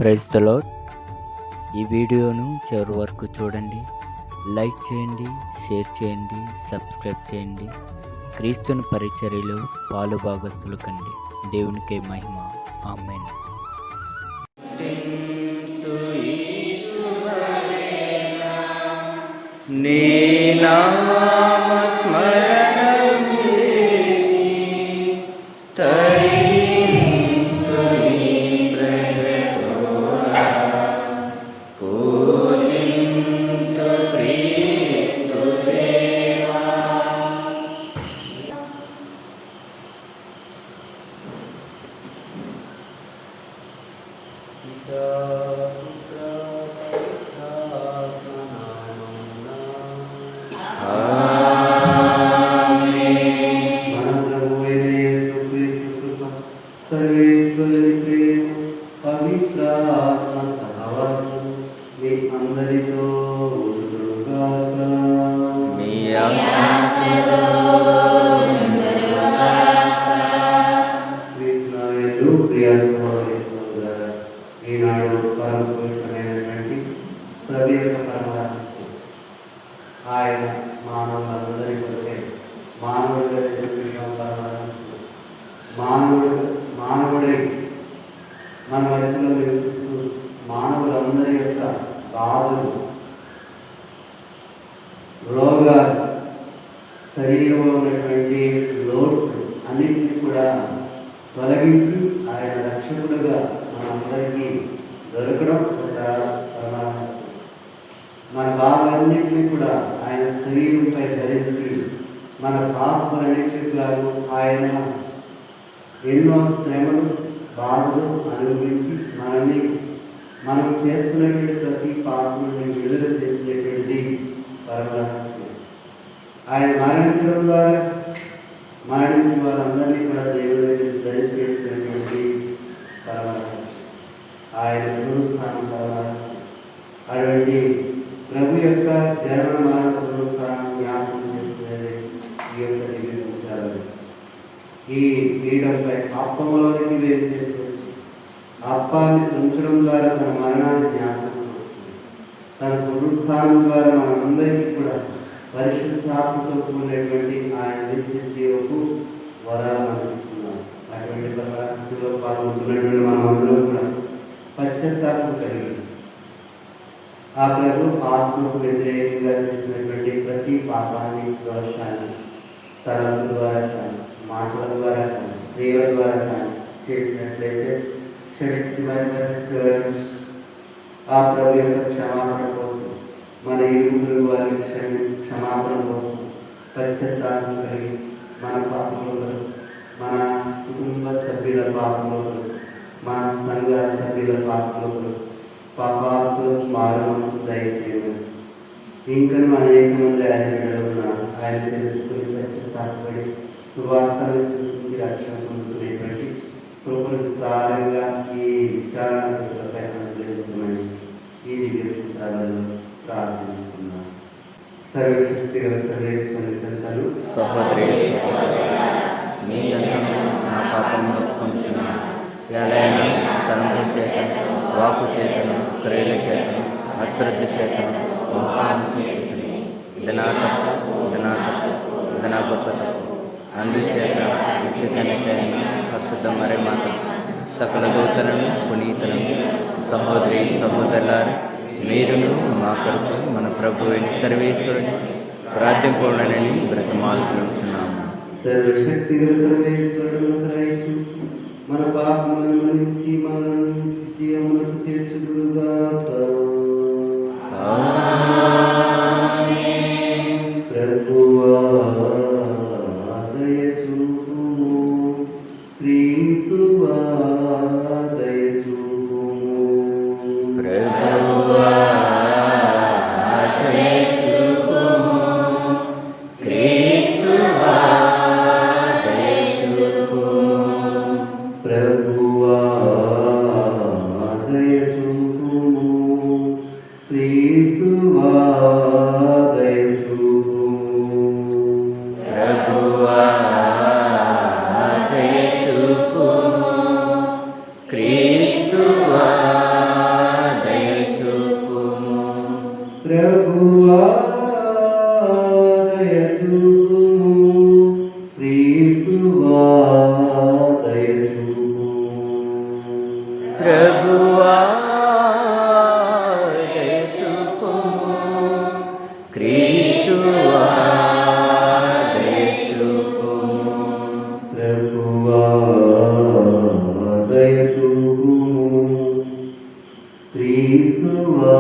Praise the lord. ఈ వీడియోను చివరి వరకు చూడండి. లైక్ చేయండి, షేర్ చేయండి, సబ్స్క్రైబ్ చేయండి. క్రీస్తుని పరిచర్యలో పాలు భాగస్తులు కండి. దేవునికే మహిమ. ఆమేన్. నీ నామ స్మరణం చేసి తరింతు నీ ప్రజతోడ పూజింతు క్రీస్తు దేవా. సర్వేశ్వరుని ప్రేమ పవిత్ర ఆత్మ సహవాసం మీ అందరితో ఉండుగాక. నీ ఆత్మతో క్రీస్తునందు ప్రియ సహోదరి సహోదరులారా, ఈనాడు పరమ పవిత్రమైనటువంటి ప్రభు యొక్క పరమరహస్యం. ఆయన మానవులందరి కొరకే మానవుడిగా జన్మించిన పరమరహస్యం. మానవుడై మన మధ్యలో నివసిస్తూ మానవులందరి యొక్క బాధలు, రోగాలు, శరీరంలో ఉన్నటువంటి లోట్లు అన్నింటినీ కూడా తొలగించి ఆయన రక్షకుడుగా మనందరికీ దొరకడం ఒక పరమరహస్యం. మన బాధలన్నింటినీ కూడా ఆయన శరీరంపై ధరించి మన పాపలన్నింటికి గాను ఆయన ఎన్నో శ్రమలు, బాధలు అనుభవించి మనం చేస్తున్నటువంటి ప్రతి పాపముని విడుదల చేసినటువంటిది పరమరహస్యం. ఆయన మరణించడం ద్వారా మరణించిన వారందరినీ కూడా దేవుడి దగ్గరికి దరి చేర్చినటువంటి పరమరహస్యం. ఆయన పునరుత్థానం పరమరహస్యం. అటువంటి ప్రభు యొక్క జనన మరణ పునరుత్థానం జ్ఞాపకం చేసుకునేది ఈ యొక్క దివ్య విషయాలు. ఈ పీఠంపై అప్పంలోనికి వేరు చేసుకొచ్చి అప్పాన్ని ఉంచడం ద్వారా తన మరణాన్ని జ్ఞాపకం చేస్తుంది. తన పునరుత్థానం ద్వారా మనందరికీ కూడా పరిశుద్ధాత్మతో కూడినటువంటి ఆయన నిత్య జీవకు వరాలు అందిస్తున్నాం. అటువంటి పరమరహస్యంలో పాల్గొంటున్నటువంటి మనమందరం కూడా పశ్చాత్తాపం కలిగి ఆ ప్రభు ఆత్మకు వ్యతిరేకంగా చేసినటువంటి ప్రతి పాపాన్ని, దోషాన్ని తలంపు ద్వారా కానీ, మాటల ద్వారా కానీ, క్రియల ద్వారా కానీ చేసినట్లయితే ఆ ప్రభు యొక్క క్షమాపణ కోసం, మన ఇరువురు వారి క్షమాపణ కోసం పశ్చాత్తాపం కలిగి మన పాపములను, మన కుటుంబ సభ్యుల పాపములను, మన సంఘ సభ్యుల పాపములను, పాపాలతో మారు మనసు దయచేయమని, ఇంకను అనేక మంది ఆయన బిడ్డలు ఉన్నారు. ఆయన తెలుసుకుని పశ్చాత్తాపడి సువార్తను విశ్వసించి రక్షణ పొందుకునేటువంటి కృపను విస్తారంగా ఈ విచారణ ప్రజలపై అనుగ్రహించమని ఈ దివ్య ప్రసాదాలను ప్రార్థిస్తున్నాను. సర్వశక్తి గల సర్వేశ్వరుని చెంతను సహోదరి మీ చెంతను నా పాపమును ఒప్పుకొనుచున్నాను. ఎలాగైనా తలంపుల చేతను, వాకు చేతను, క్రియల చేతను, అశ్రద్ధ చేతను పాపం చేస్తుంది. ఇది నా తప్పు, ఇది నా గొప్ప తప్పు. అందుచేత నిత్యకనికైన పరిశుద్ధ మరే మాత సకల దూతలను, పునీతులను, సహోదరి సహోదరులారా, మీరును మా కొరకు మన ప్రభు అయిన సర్వేశ్వరుని ప్రార్థింపూర్ణని బ్రతమాలుకుంటున్నాము. సర్వశక్తి గల సర్వేశ్వరుడు సహాయించు, మన పాపములను మన్నించి మనల్ని నిత్య జీవమునకు చేర్చుదురుగాక. ప్రభువా దయ చూపుము, క్రీస్తువా దయ చూపుము. ప్రభువా దయ చూపుము, క్రీస్తువా దయ చూపుము. ప్రభువా దయ చూపుము, ప్రభువా దయచూపుము, క్రీస్తువా దయచూపుము. ప్రభువా దయచూపుము, క్రీస్తువా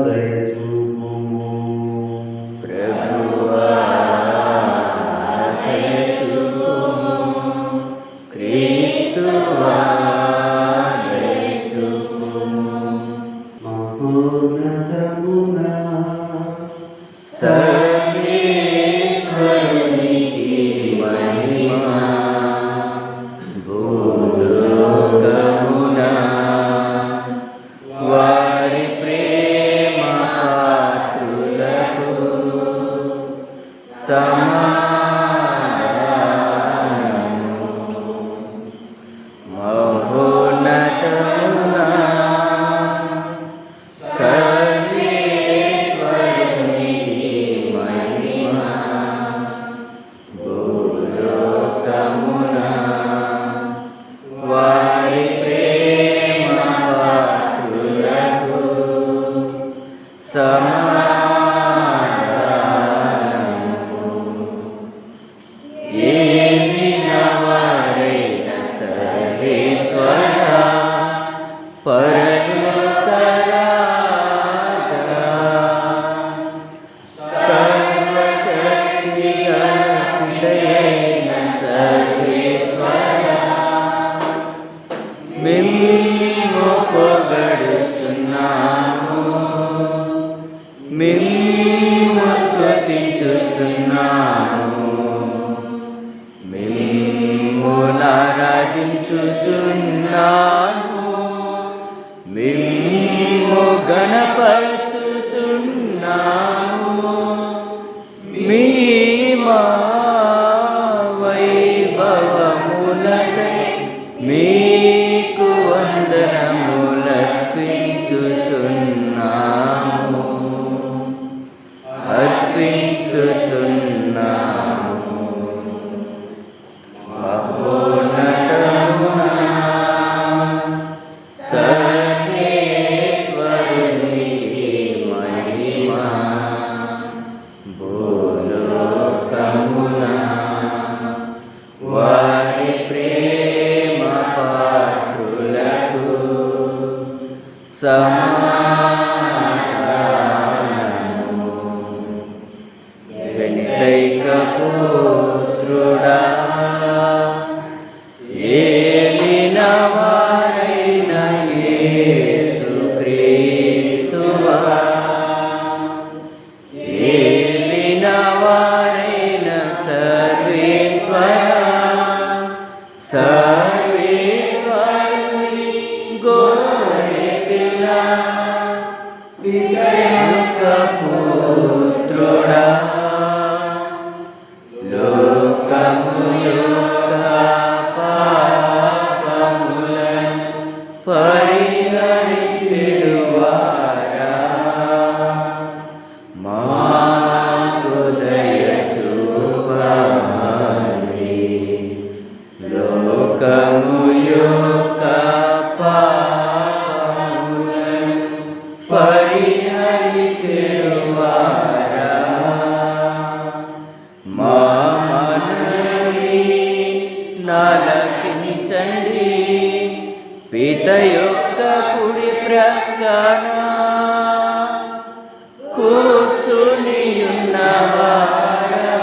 దయచూపుము. ప్రభువా దయచూపుము, క్రీస్తువా దయచూపుము. మహోన్నతమున సర్వేశ్వరునికి మహిమ, భూలోకమున వారి ప్రేమ పాత్రులకు సమాధానము. మహోన్నతమున సర్వేశ్వరునికి మహిమ, భూలోకమున వారి ప్రేమ పాత్రులకు సమాధానము. ఏలిన వారైన సర్వేశ్వర, పరలోక రాజా, సర్వశక్తి గణితయైన సర్వేశ్వర, మిమ్ము పొగడుచున్నాము, మిమ్ము స్తుతించుచున్నాము, మిమ్మునారాధించుచున్నాము, మిమ్ము గణపరచుచున్నాము. మీమా వైభవములకై మీకు వందనములర్పించుచున్నాము, అర్పించుచున్నాము. మహోన్నతమున సర్వేశ్వరునికి మహిమ, భూలోకమున వారి ప్రేమ పాత్రులకు సమాధానము. జనితైక పుత్రుడా, ఏలిన వారైన యేసుక్రీస్తువా, ఏలిన వారైన సర్వేశ్వర, సర్వేశ్వరుని గొర్రెపిల్ల, పితయొక్క పుత్రుడా, లోకము యొక్క పాపములను పరిహరించెడువారా, మాకు దయ చూపండి. లోకము యొక్క పాపములను పరిహరించెడువారా, మా మనవి నాలకించండి. పిత యొక్క కుడి ప్రక్కన కూర్చుని ఉన్నవారా,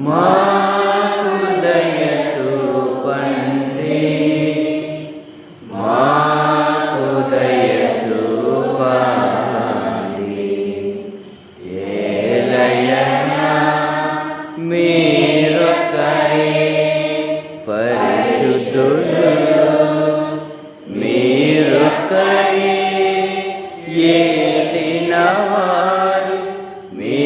మాకు దయ చూపండి, మాకు దయ చూపండి. ఏలయనా మీరొక్కరే పరిశుద్ధులు, మీరొక్కరే ఏలినవారు, మీ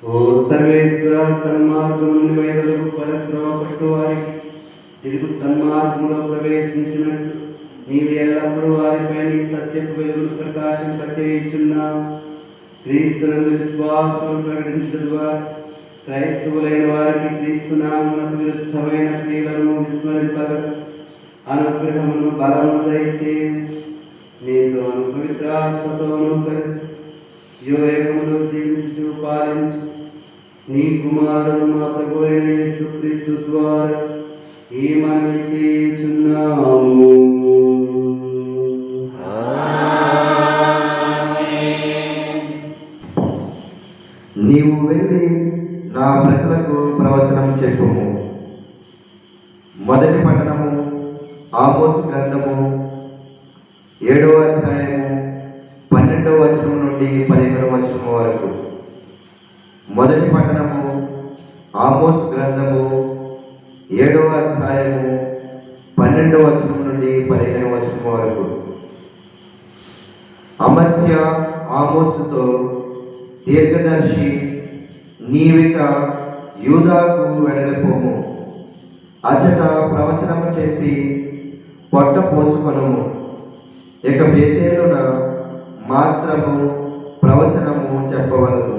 ఓ సర్వేశ్వర సన్మార్గముని వైదొలుగు పరత్రోపట్టు వారికి తెలుగు సన్మార్గంలో ప్రవేశించినట్లు నీవు ఎల్లప్పుడూ వారిపై నీ సత్యపు వెలుగును ప్రకాశింపచేయుచున్నావు. క్రీస్తునందు విశ్వాసం ప్రకటించడం ద్వారా క్రైస్తవులైన వారికి క్రీస్తు నామమునకు విరుద్ధమైన క్రియలను విస్మరింపగ అనుగ్రహమును బలమును దయచేయు. మీతో పవిత్రాత్మతోనూ కలిసి యోగములో జీవించు పాలించు నీ కుమారుడు మా ప్రభు అయిన యేసుక్రీస్తు ద్వారా ఈ మనవి చేయుచున్నాము. నీవు వెళ్ళి నా ప్రజలకు ప్రవచనం చెప్పుము. మొదటి పట్టణము ఆమోసు గ్రంథము 7వ అధ్యాయము 12వ వచనం నుండి 15వ వచనం వరకు. మొదటి పట్టణము ఆమోసు గ్రంథము 7వ అధ్యాయము 12వ వచనం నుండి 15వ వచనం వరకు. అమస్య ఆమోసుతో, దీర్ఘదర్శి, నీవిక యూదాకు వెడలిపోము, అచట ప్రవచనము చెప్పి పొట్ట పోసుకొనుము. ఇక బేతేలున మాత్రము ప్రవచనము చెప్పవలదు.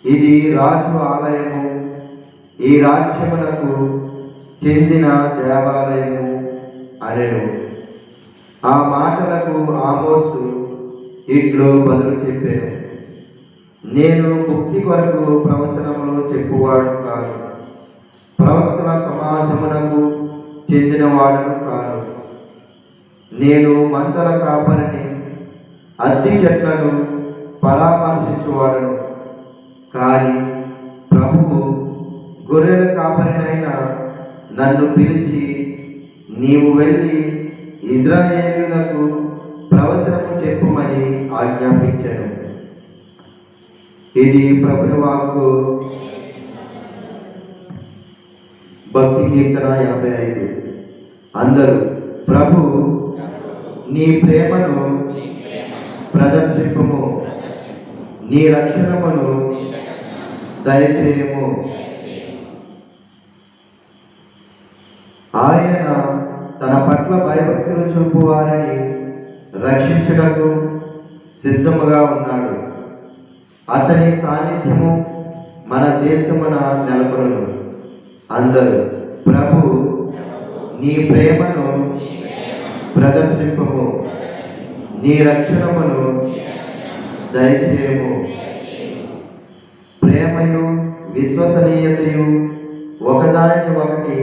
ఇది రాజు ఆలయము, ఈ రాజ్యమునకు చెందిన దేవాలయము అనెను. ఆ మాటలకు ఆమోసు ఇట్లు బదులు చెప్పాను, నేను ముక్తి కొరకు ప్రవచనములు చెప్పువాడు కాను, ప్రవక్తల సమాజమునకు చెందినవాడును కాను. నేను మందల కాపరిని, అత్తి చెట్లను పరామర్శించువాడును. కానీ ప్రభువు గొర్రెల కాపరినైన నన్ను పిలిచి, నీవు వెళ్ళి ఇజ్రాయేలీయులకు ప్రవచనము చెప్పుమని ఆజ్ఞాపించాను. ఇది ప్రభుని వాక్కు. భక్తి కీర్తన 85. అందరూ ప్రభు నీ ప్రేమను ప్రదర్శింపుము, నీ రక్షణమును దయచేయము. ఆయన తన పట్ల భయభక్తులు చూపు వారిని రక్షించుటకు సిద్ధముగా ఉన్నాడు. అతని సాన్నిధ్యము మన దేశమున నెలకొనును. అందరూ ప్రభు నీ ప్రేమను ప్రదర్శింపము, నీ రక్షణమును దయచేయము. ప్రేమయు విశ్వసనీయతయు ఒకదానిని ఒకటి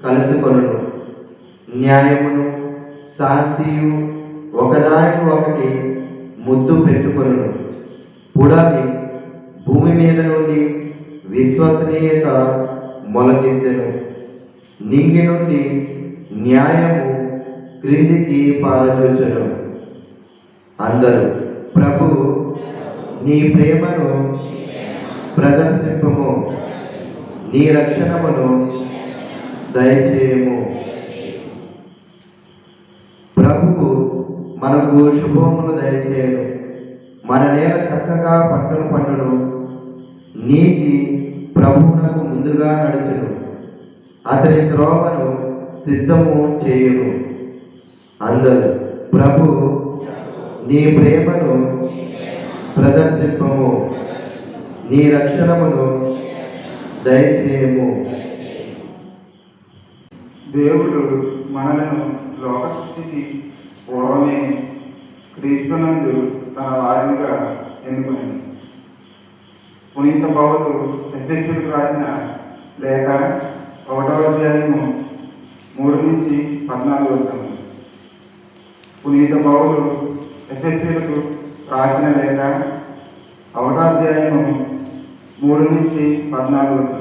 కలుసుకొనును. న్యాయమును శాంతియు ఒకదానిని ఒకటి ముద్దు పెట్టుకొనును. పుడమి భూమి మీద నుండి విశ్వసనీయత మొలకెత్తెను. నింగి నుండి న్యాయము క్రిందికి పారచూచును. అందరూ ప్రభు నీ ప్రేమను ప్రదర్శింపము, నీ రక్షణమును దయచేయము. ప్రభువు మనకు శుభములు దయచేయను. మన నేల చక్కగా పంటలు పండును. నీతి ప్రభువునకు ముందుగా నడుచును, అతని త్రోవను సిద్ధము చేయును. అందరూ ప్రభు నీ ప్రేమను ప్రదర్శింపము, నీ రక్షణమును దయచేయము. దేవుడు మనలను లోక సృష్టికి పూర్వమే క్రీస్తునందు తన వారినిగా ఎన్నుకున్నాడు. పునీత పౌలు ఎఫెసీయులకు రాసిన లేఖ 1వ అధ్యాయము 3 నుంచి 14 వచనం. పునీత పౌలు ఎఫెసీయులకు రాసిన లేఖ 1వ అధ్యాయము 3 నుంచి 14 వచనం.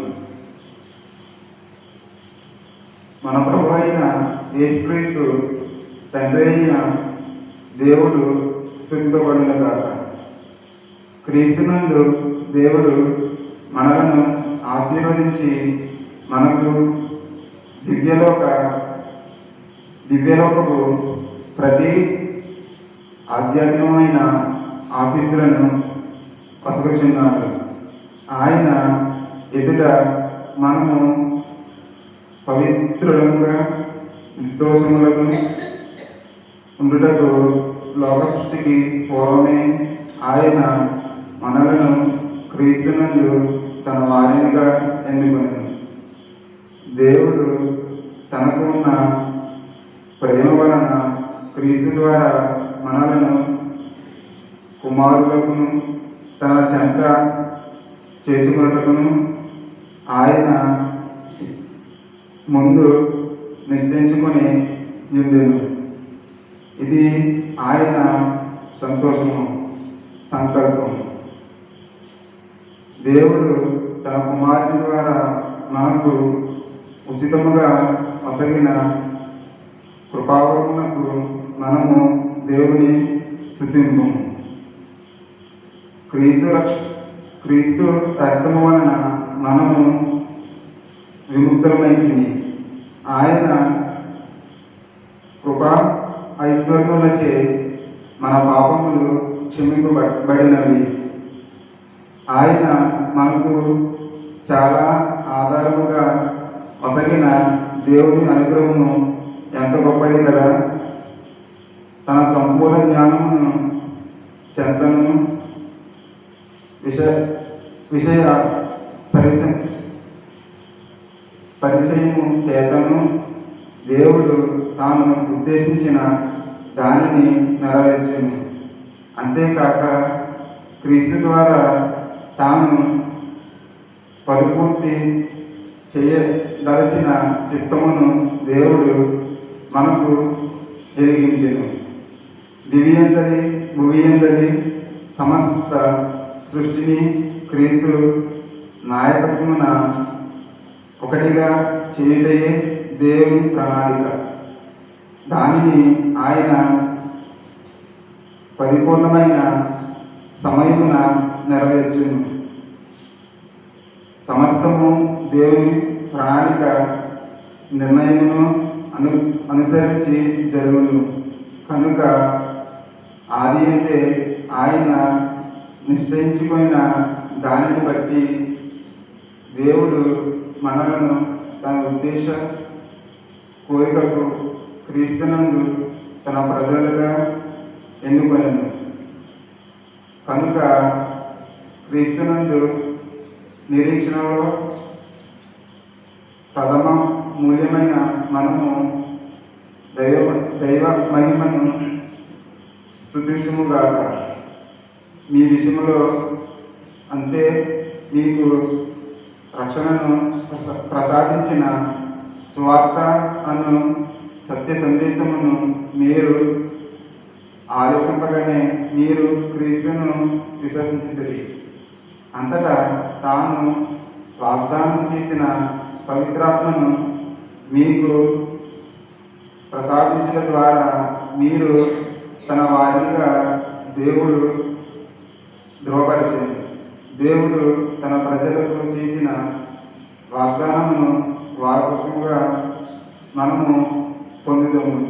మన ప్రభు అయిన యేసుక్రీస్తు తండ్రి అయిన దేవుడు స్తుతింపబడును గాక. క్రీస్తునందు దేవుడు మనలను ఆశీర్వదించి మనకు దివ్యలోకపు ప్రతి ఆధ్యాత్మికమైన ఆశీస్సులను కొసగుచున్నాడు. ఆయన ఎదుట మనము పవిత్రులముగా నిర్దోషములకు ఉండుటకు లోక సృష్టికి పూర్వమే ఆయన మనలను క్రీస్తునందు తన వారినిగా ఎన్నుకొనెను. దేవుడు తనకు ఉన్న ప్రేమ వలన క్రీస్తు ద్వారా మనలను కుమారులకును తన చెంత చేర్చుకొనుటకును ఆయన ముందు నిశ్చయించుకొని ఉండెను. ఇది ఆయన సంతోషము, సంకల్పం. దేవుడు తన కుమారుని ద్వారా మనకు ఉచితముగా ఒసగిన కృపావరమునకు మనము దేవుని స్తుతింపు. క్రీస్తు రక్తము వలన మనము విముక్తులమైంది. ఆయన కృపా ఐశ్వర్యములచే మన పాపములు క్షమింపబడినవి. ఆయన మనకు చాలా ఆధారముగా ఒసగిన దేవుని అనుగ్రహము ఎంత గొప్పది కదా. తన సంపూర్ణ జ్ఞానమును చెంతను విషయ పరిచయము చేతను దేవుడు తాను ఉద్దేశించిన దానిని నెరవేర్చెను. అంతేకాక క్రీస్తు ద్వారా తాను పరిపూర్తి చేయదలచిన చిత్తమును దేవుడు మనకు ఎరిగించెను. దివ్యందరి భువియందరి సమస్త సృష్టిని క్రీస్తు నాయకత్వమున ఒకటిగా చేయుటయే దేవుని ప్రణాళిక. దానిని ఆయన పరిపూర్ణమైన సమయమున నెరవేర్చును. సమస్తము దేవుని ప్రణాళిక నిర్ణయమును అనుసరించి జరుగును. కనుక ఆది అంటే ఆయన నిశ్చయించుకున్న దానిని బట్టి దేవుడు మనలను తన ఉద్దేశ కోరికకు క్రీస్తునందు తన ప్రజలుగా ఎన్నుకొనెను. కనుక క్రీస్తునందు నిరీక్షణలో ప్రథమ మూల్యమైన మనము దైవ మహిమను స్తుతించుముగాక. మీ విషయంలో అంతే మీకు రక్షణను ప్రసాదించిన స్వార్థ అను సత్య సందేశమును మీరు ఆలోచింపగానే మీరు క్రీస్తును విశ్వసించుతుంది. అంతటా తాను వాగ్దానం చేసిన పవిత్రాత్మను మీకు ప్రసాదించడం ద్వారా మీరు తన వారిగా దేవుడు ధృవపరిచింది. దేవుడు తన ప్రజలకు చేసిన వాగ్దానమును వారసత్వముగా మనము పొందుతాము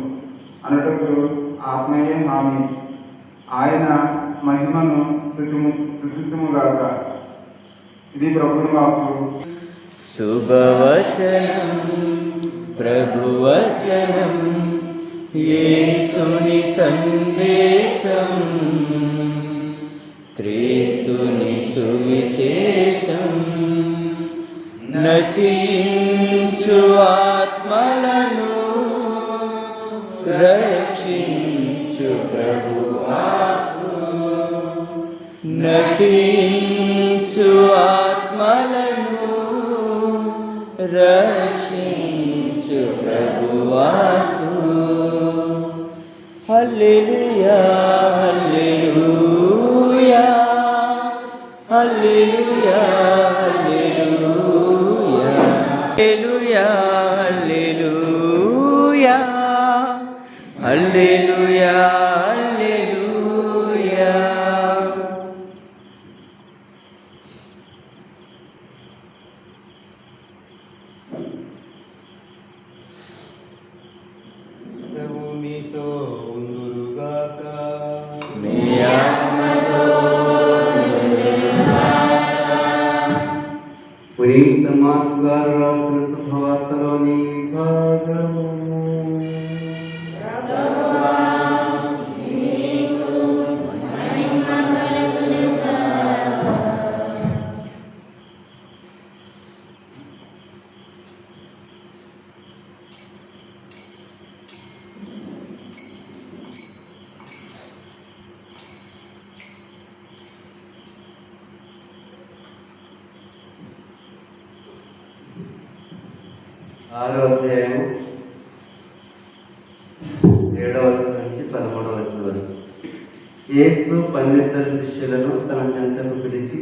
అనుటకు ఆత్మయే హామీ. ఆయన మహిమను స్తుతింతుముగాక. ఇది ప్రభుని వాక్కు. శుభవచనం ప్రభువచనం యేసుని సందేశం క్రీస్తుని సువిశేషం నశించు ఆత్మలను రక్షించు ప్రభువాకు నశించు ఆత్మలను రక్షించు ప్రభువాకు. హల్లెలూయా హల్లెలూయా హల్లెలూయా హల్లెలూయా హల్లెలూయా హల్లెలూయా హల్లెలూయా. ప్రభు మీతో ఉండుగాక. మీ ఆత్మతో ఉండుగాక. గారు రాసిన శుభవార్తలోని భాగము. ఆరో అధ్యాయం 7వ వచనం నుంచి 13వ వచనం వరకు. యేసు 12 శిష్యులను తన చెంతకు పిలిచి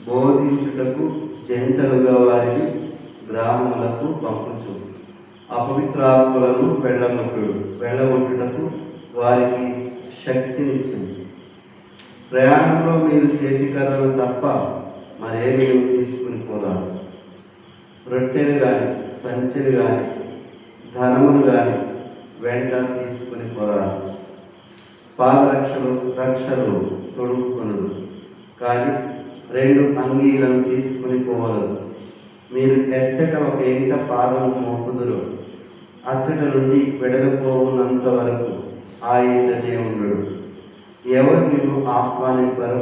బోధించుటకు జంటలుగా వారిని గ్రామములకు పంపుచు అపవిత్రాత్మలను వెళ్ళగొట్టుటకు వారికి శక్తినిచ్చింది. ప్రయాణంలో మీరు చేతికర్రలు తప్ప మరేమీ తీసుకుని పోరాడు. రొట్టెలు కానీ సంచులు కానీ ధనములు కానీ వెంట తీసుకుని పోరాడు. రక్షలు తొడుక్కును, కానీ 2 అంగీలను తీసుకుని పోవలదు. మీరు ఎచ్చట ఒక ఇంట పాదము మోపుదురు, అచ్చట నుండి వెడలిపోవున్నంత వరకు ఆ ఇంటనే ఉండడు. ఎవరు మీరు ఆహ్వానింపరు,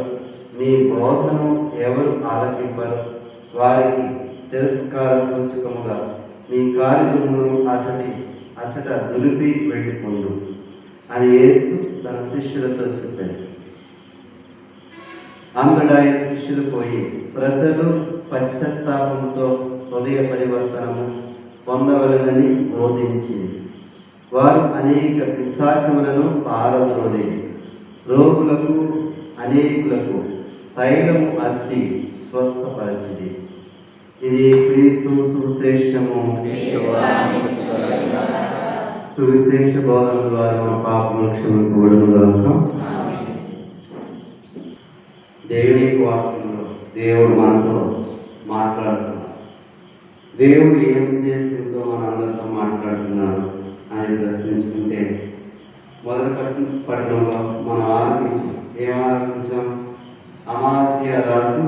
మీ బోధను ఎవరు ఆలకింపరు, వారికి తిరస్కార సూచకముగా మీ కాలిదుమ్మును అచ్చట దులిపి వెళ్ళిపోండు అని యేసు తన శిష్యులతో చెప్పారు. అంతటా ఆయన శిష్యులు పోయి ప్రజలు పశ్చాత్తాపంతో హృదయ పరివర్తనము పొందవలనని బోధించింది. వారు అనేక పిశాచములను పారద్రోలి రోగులకు అనేకులకు తైలము అద్ది స్వస్థపరచింది. ఇది క్రీస్తు సువిశేషము. సువిశేష బోధన ద్వారా మన పాపములు క్షమింపబడును గాక. దేవుని వాక్యంలో దేవుడు మనతో మాట్లాడుతున్నాడు. దేవుడు ఏం ఉద్దేశంతో మనందరితో మాట్లాడుతున్నాడు అని ప్రశ్నించుకుంటే మొదటి పట్టణంలో మనం ఏం ఆలోచించాం? అమావాస్య రాజు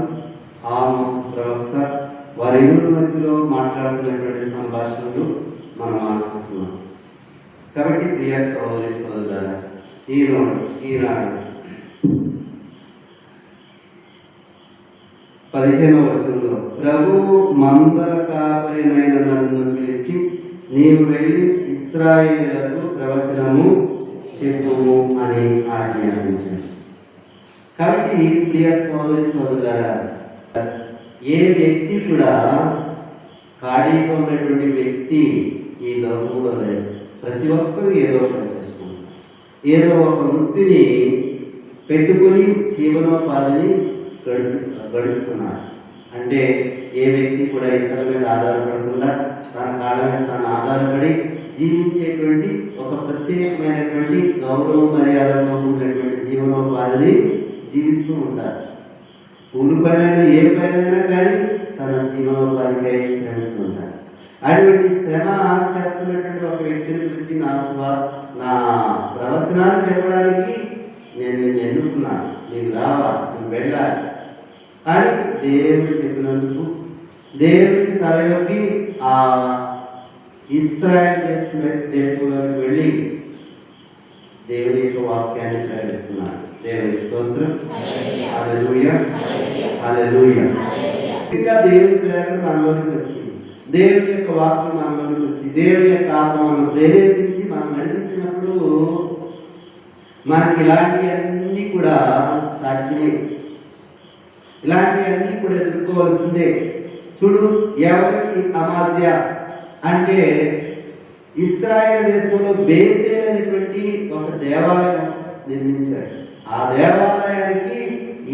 ఆమోసు ప్రవక్త వారి ఇరువురి మధ్యలో మాట్లాడుతున్నటువంటి సంభాషణలు మనం ఆలోచిస్తున్నాం. కాబట్టి ప్రియ సోదరి సోదరులారా, ఈనాడు 15వ వచనంలో ప్రభువు మందల కాపరినైన నన్ను పిలిచి నీవు వెళ్ళి ఇశ్రాయేలులకు ప్రవచనము చెప్పుము అని ఆజ్ఞాపించాడు. కాబట్టి ప్రియ సోదరి సోదరులారా, ఏ వ్యక్తి కూడా ఖాళీగా ఉన్నటువంటి వ్యక్తి ఈ లోకంలో లేదు. ప్రతి ఒక్కరూ ఏదో పని చేసుకుంటారు, ఏదో ఒక వృత్తిని పెట్టుకుని జీవనోపాధిని గడుస్తున్నారు. అంటే ఏ వ్యక్తి కూడా ఇతరుల మీద ఆధారపడకుండా తన కాళ్ళ మీద తను ఆధారపడి జీవించేటువంటి ఒక ప్రత్యేకమైనటువంటి గౌరవ మర్యాదతో ఉన్నటువంటి జీవనోపాధిని జీవిస్తూ ఉంటారు. కూలి పనైనా ఏ పనైనా కానీ తన జీవనోపాధికై శ్రమిస్తూ ఉంటారు. అటువంటి శ్రమ చేస్తున్నటువంటి ఒక వ్యక్తిని పిలిచి నా ప్రవచనాలు చెప్పడానికి నేను ఎన్నుకున్నాను, నీవు రావా, నువ్వు వెళ్ళాలి అని దేవుడు చెప్పినందుకు దేవుడికి తలయొగ్గి ఆ ఇశ్రాయేలు దేశంలోకి వెళ్ళి దేవుని యొక్క వాక్యాన్ని ప్రకటిస్తున్నాడు. దేవుని స్తోత్రం. హల్లెలూయా, హల్లెలూయా. ఇంకా దేవుని ప్రేరణ మనలోనికి వచ్చింది, దేవుని యొక్క వాక్యం మనలోనికి వచ్చి దేవుని యొక్క ఆత్మ మనం ప్రేరేపించి మనం నడిపించినప్పుడు మనకి ఇలాంటివన్నీ కూడా సాధ్యమే. ఇలాంటివన్నీ కూడా ఎదుర్కోవాల్సిందే. చూడు, ఎవరికి అమాస్య అంటే ఇశ్రాయేలు దేశంలో బేతేల్ అనేటువంటి ఒక దేవాలయం నిర్మించాడు. ఆ దేవాలయానికి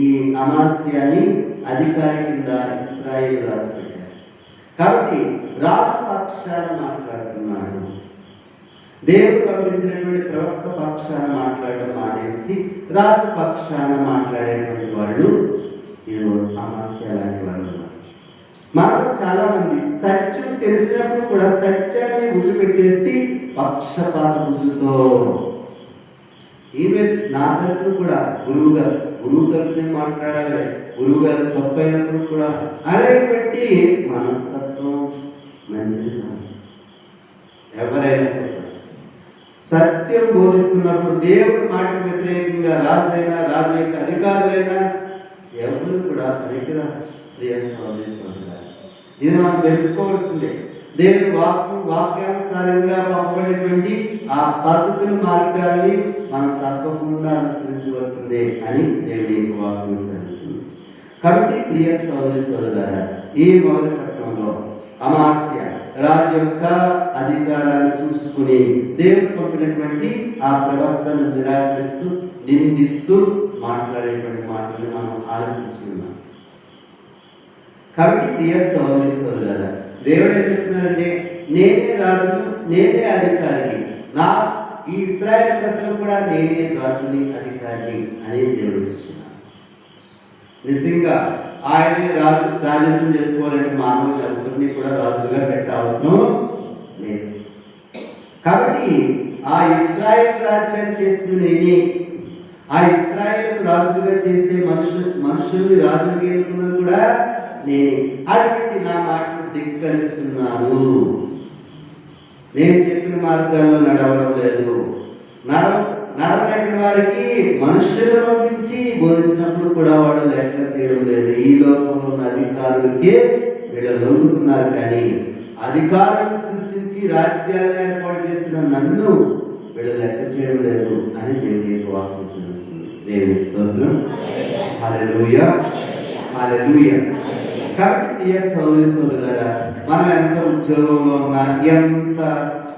ఈ అమాస్యాని అధికారి కింద ఇశ్రాయేలు రాజు పెట్టారు. కాబట్టి రాజు పక్షాన మాట్లాడుతున్నాడు. దేవుడు పంపించినటువంటి ప్రవక్త పక్షాన మాట్లాడడం మానేసి రాజు పక్షాన మాట్లాడేటువంటి వాళ్ళు ఇది అమాస్య లాంటి వాళ్ళు. మనలో చాలా మంది సత్యం తెలిసినప్పుడు కూడా సత్యాన్ని వదిలిపెట్టేసి పక్షపాత బుద్ధితో, ఈవెన్ నా తరఫున కూడా గురువు గారు గురువు తరపునే మాట్లాడాలి, గురువు గారు తప్పు అయినప్పుడు కూడా అనేటువంటి మనస్తత్వం మంచిది కాదు. ఎవరైనా సత్యం బోధిస్తున్నప్పుడు దేవుడి మాటకు వ్యతిరేకంగా రాజైనా, రాజు యొక్క అధికారులైనా ఎవరు కూడా పనికిరారు. ప్రియ సహోదరి సహోదరులారా, ఇది మనం తెలుసుకోవాల్సిందే. దేవుని వాక్యానుసారంగా పంపబడినటువంటి ఆ పద్ధతులు, మార్గాన్ని మనం తప్పకుండా అనుసరించవలసిందే అని దేవుని యొక్క వాక్యం విస్తరిస్తుంది. కాబట్టి ప్రియ సహోదరి సహోదరులారా, ఈ మొదటి పట్టణంలో అమాస్య రాజు యొక్క అధికారాన్ని చూసుకుని దేవుడు పంపినటువంటి ఆ ప్రవర్తనను నిరాకరిస్తూ, నిందిస్తూ మాట్లాడేటువంటి మాటలు మనం ఆలోచించుకున్నాం. కాబట్టి ప్రియ సహోదరి సహోదరులారా, దేవుడు ఏం చెప్తున్నారంటే, నేనే రాజును, నేనే అధికారిని, నా ఈ ఇశ్రాయేలు ప్రజలు కూడా నేనే రాజుని, అధికారిని అని దేవుడు చెప్తున్నారు. నిజంగా ఆయనే రాజత్వం చేసుకోవాలంటే మానవులు ఎవరిని కూడా రాజులుగా పెట్టవసరం లేదు. కాబట్టి ఆ ఇశ్రాయేలు రాజ్యాన్ని చేస్తుంది నేనే. ఆ ఇశ్రాయేలు రాజులుగా చేసే మనుషుల్ని రాజులుగా ఎన్నుకున్నది కూడా నేనే. అటువంటి నా మాటను ధిక్కరిస్తున్నారు. నేను చెప్పిన మార్గాల్లో నడవడం లేదు. నడవనటువంటి వారికి మనుషులను పంపించి బోధించినప్పుడు కూడా వాళ్ళు లెక్క చేయడం లేదు. ఈ లోకంలో ఉన్న అధికారులకే వీళ్ళు లొంగుతున్నారు, కానీ అధికారులను సృష్టించి రాజ్యాలను ఏర్పాటు చేసిన నన్ను వీళ్ళు లెక్క చేయడం లేదు అని దేవుని యొక్క వాక్యం తెలుస్తుంది. దేవుని స్తోత్రం. హల్లెలూయా, హల్లెలూయా. కాబట్టి ప్రియ సహోదరి సహోదరులారా, మనం ఎంత ఉద్యోగంలో ఉన్నా, ఎంత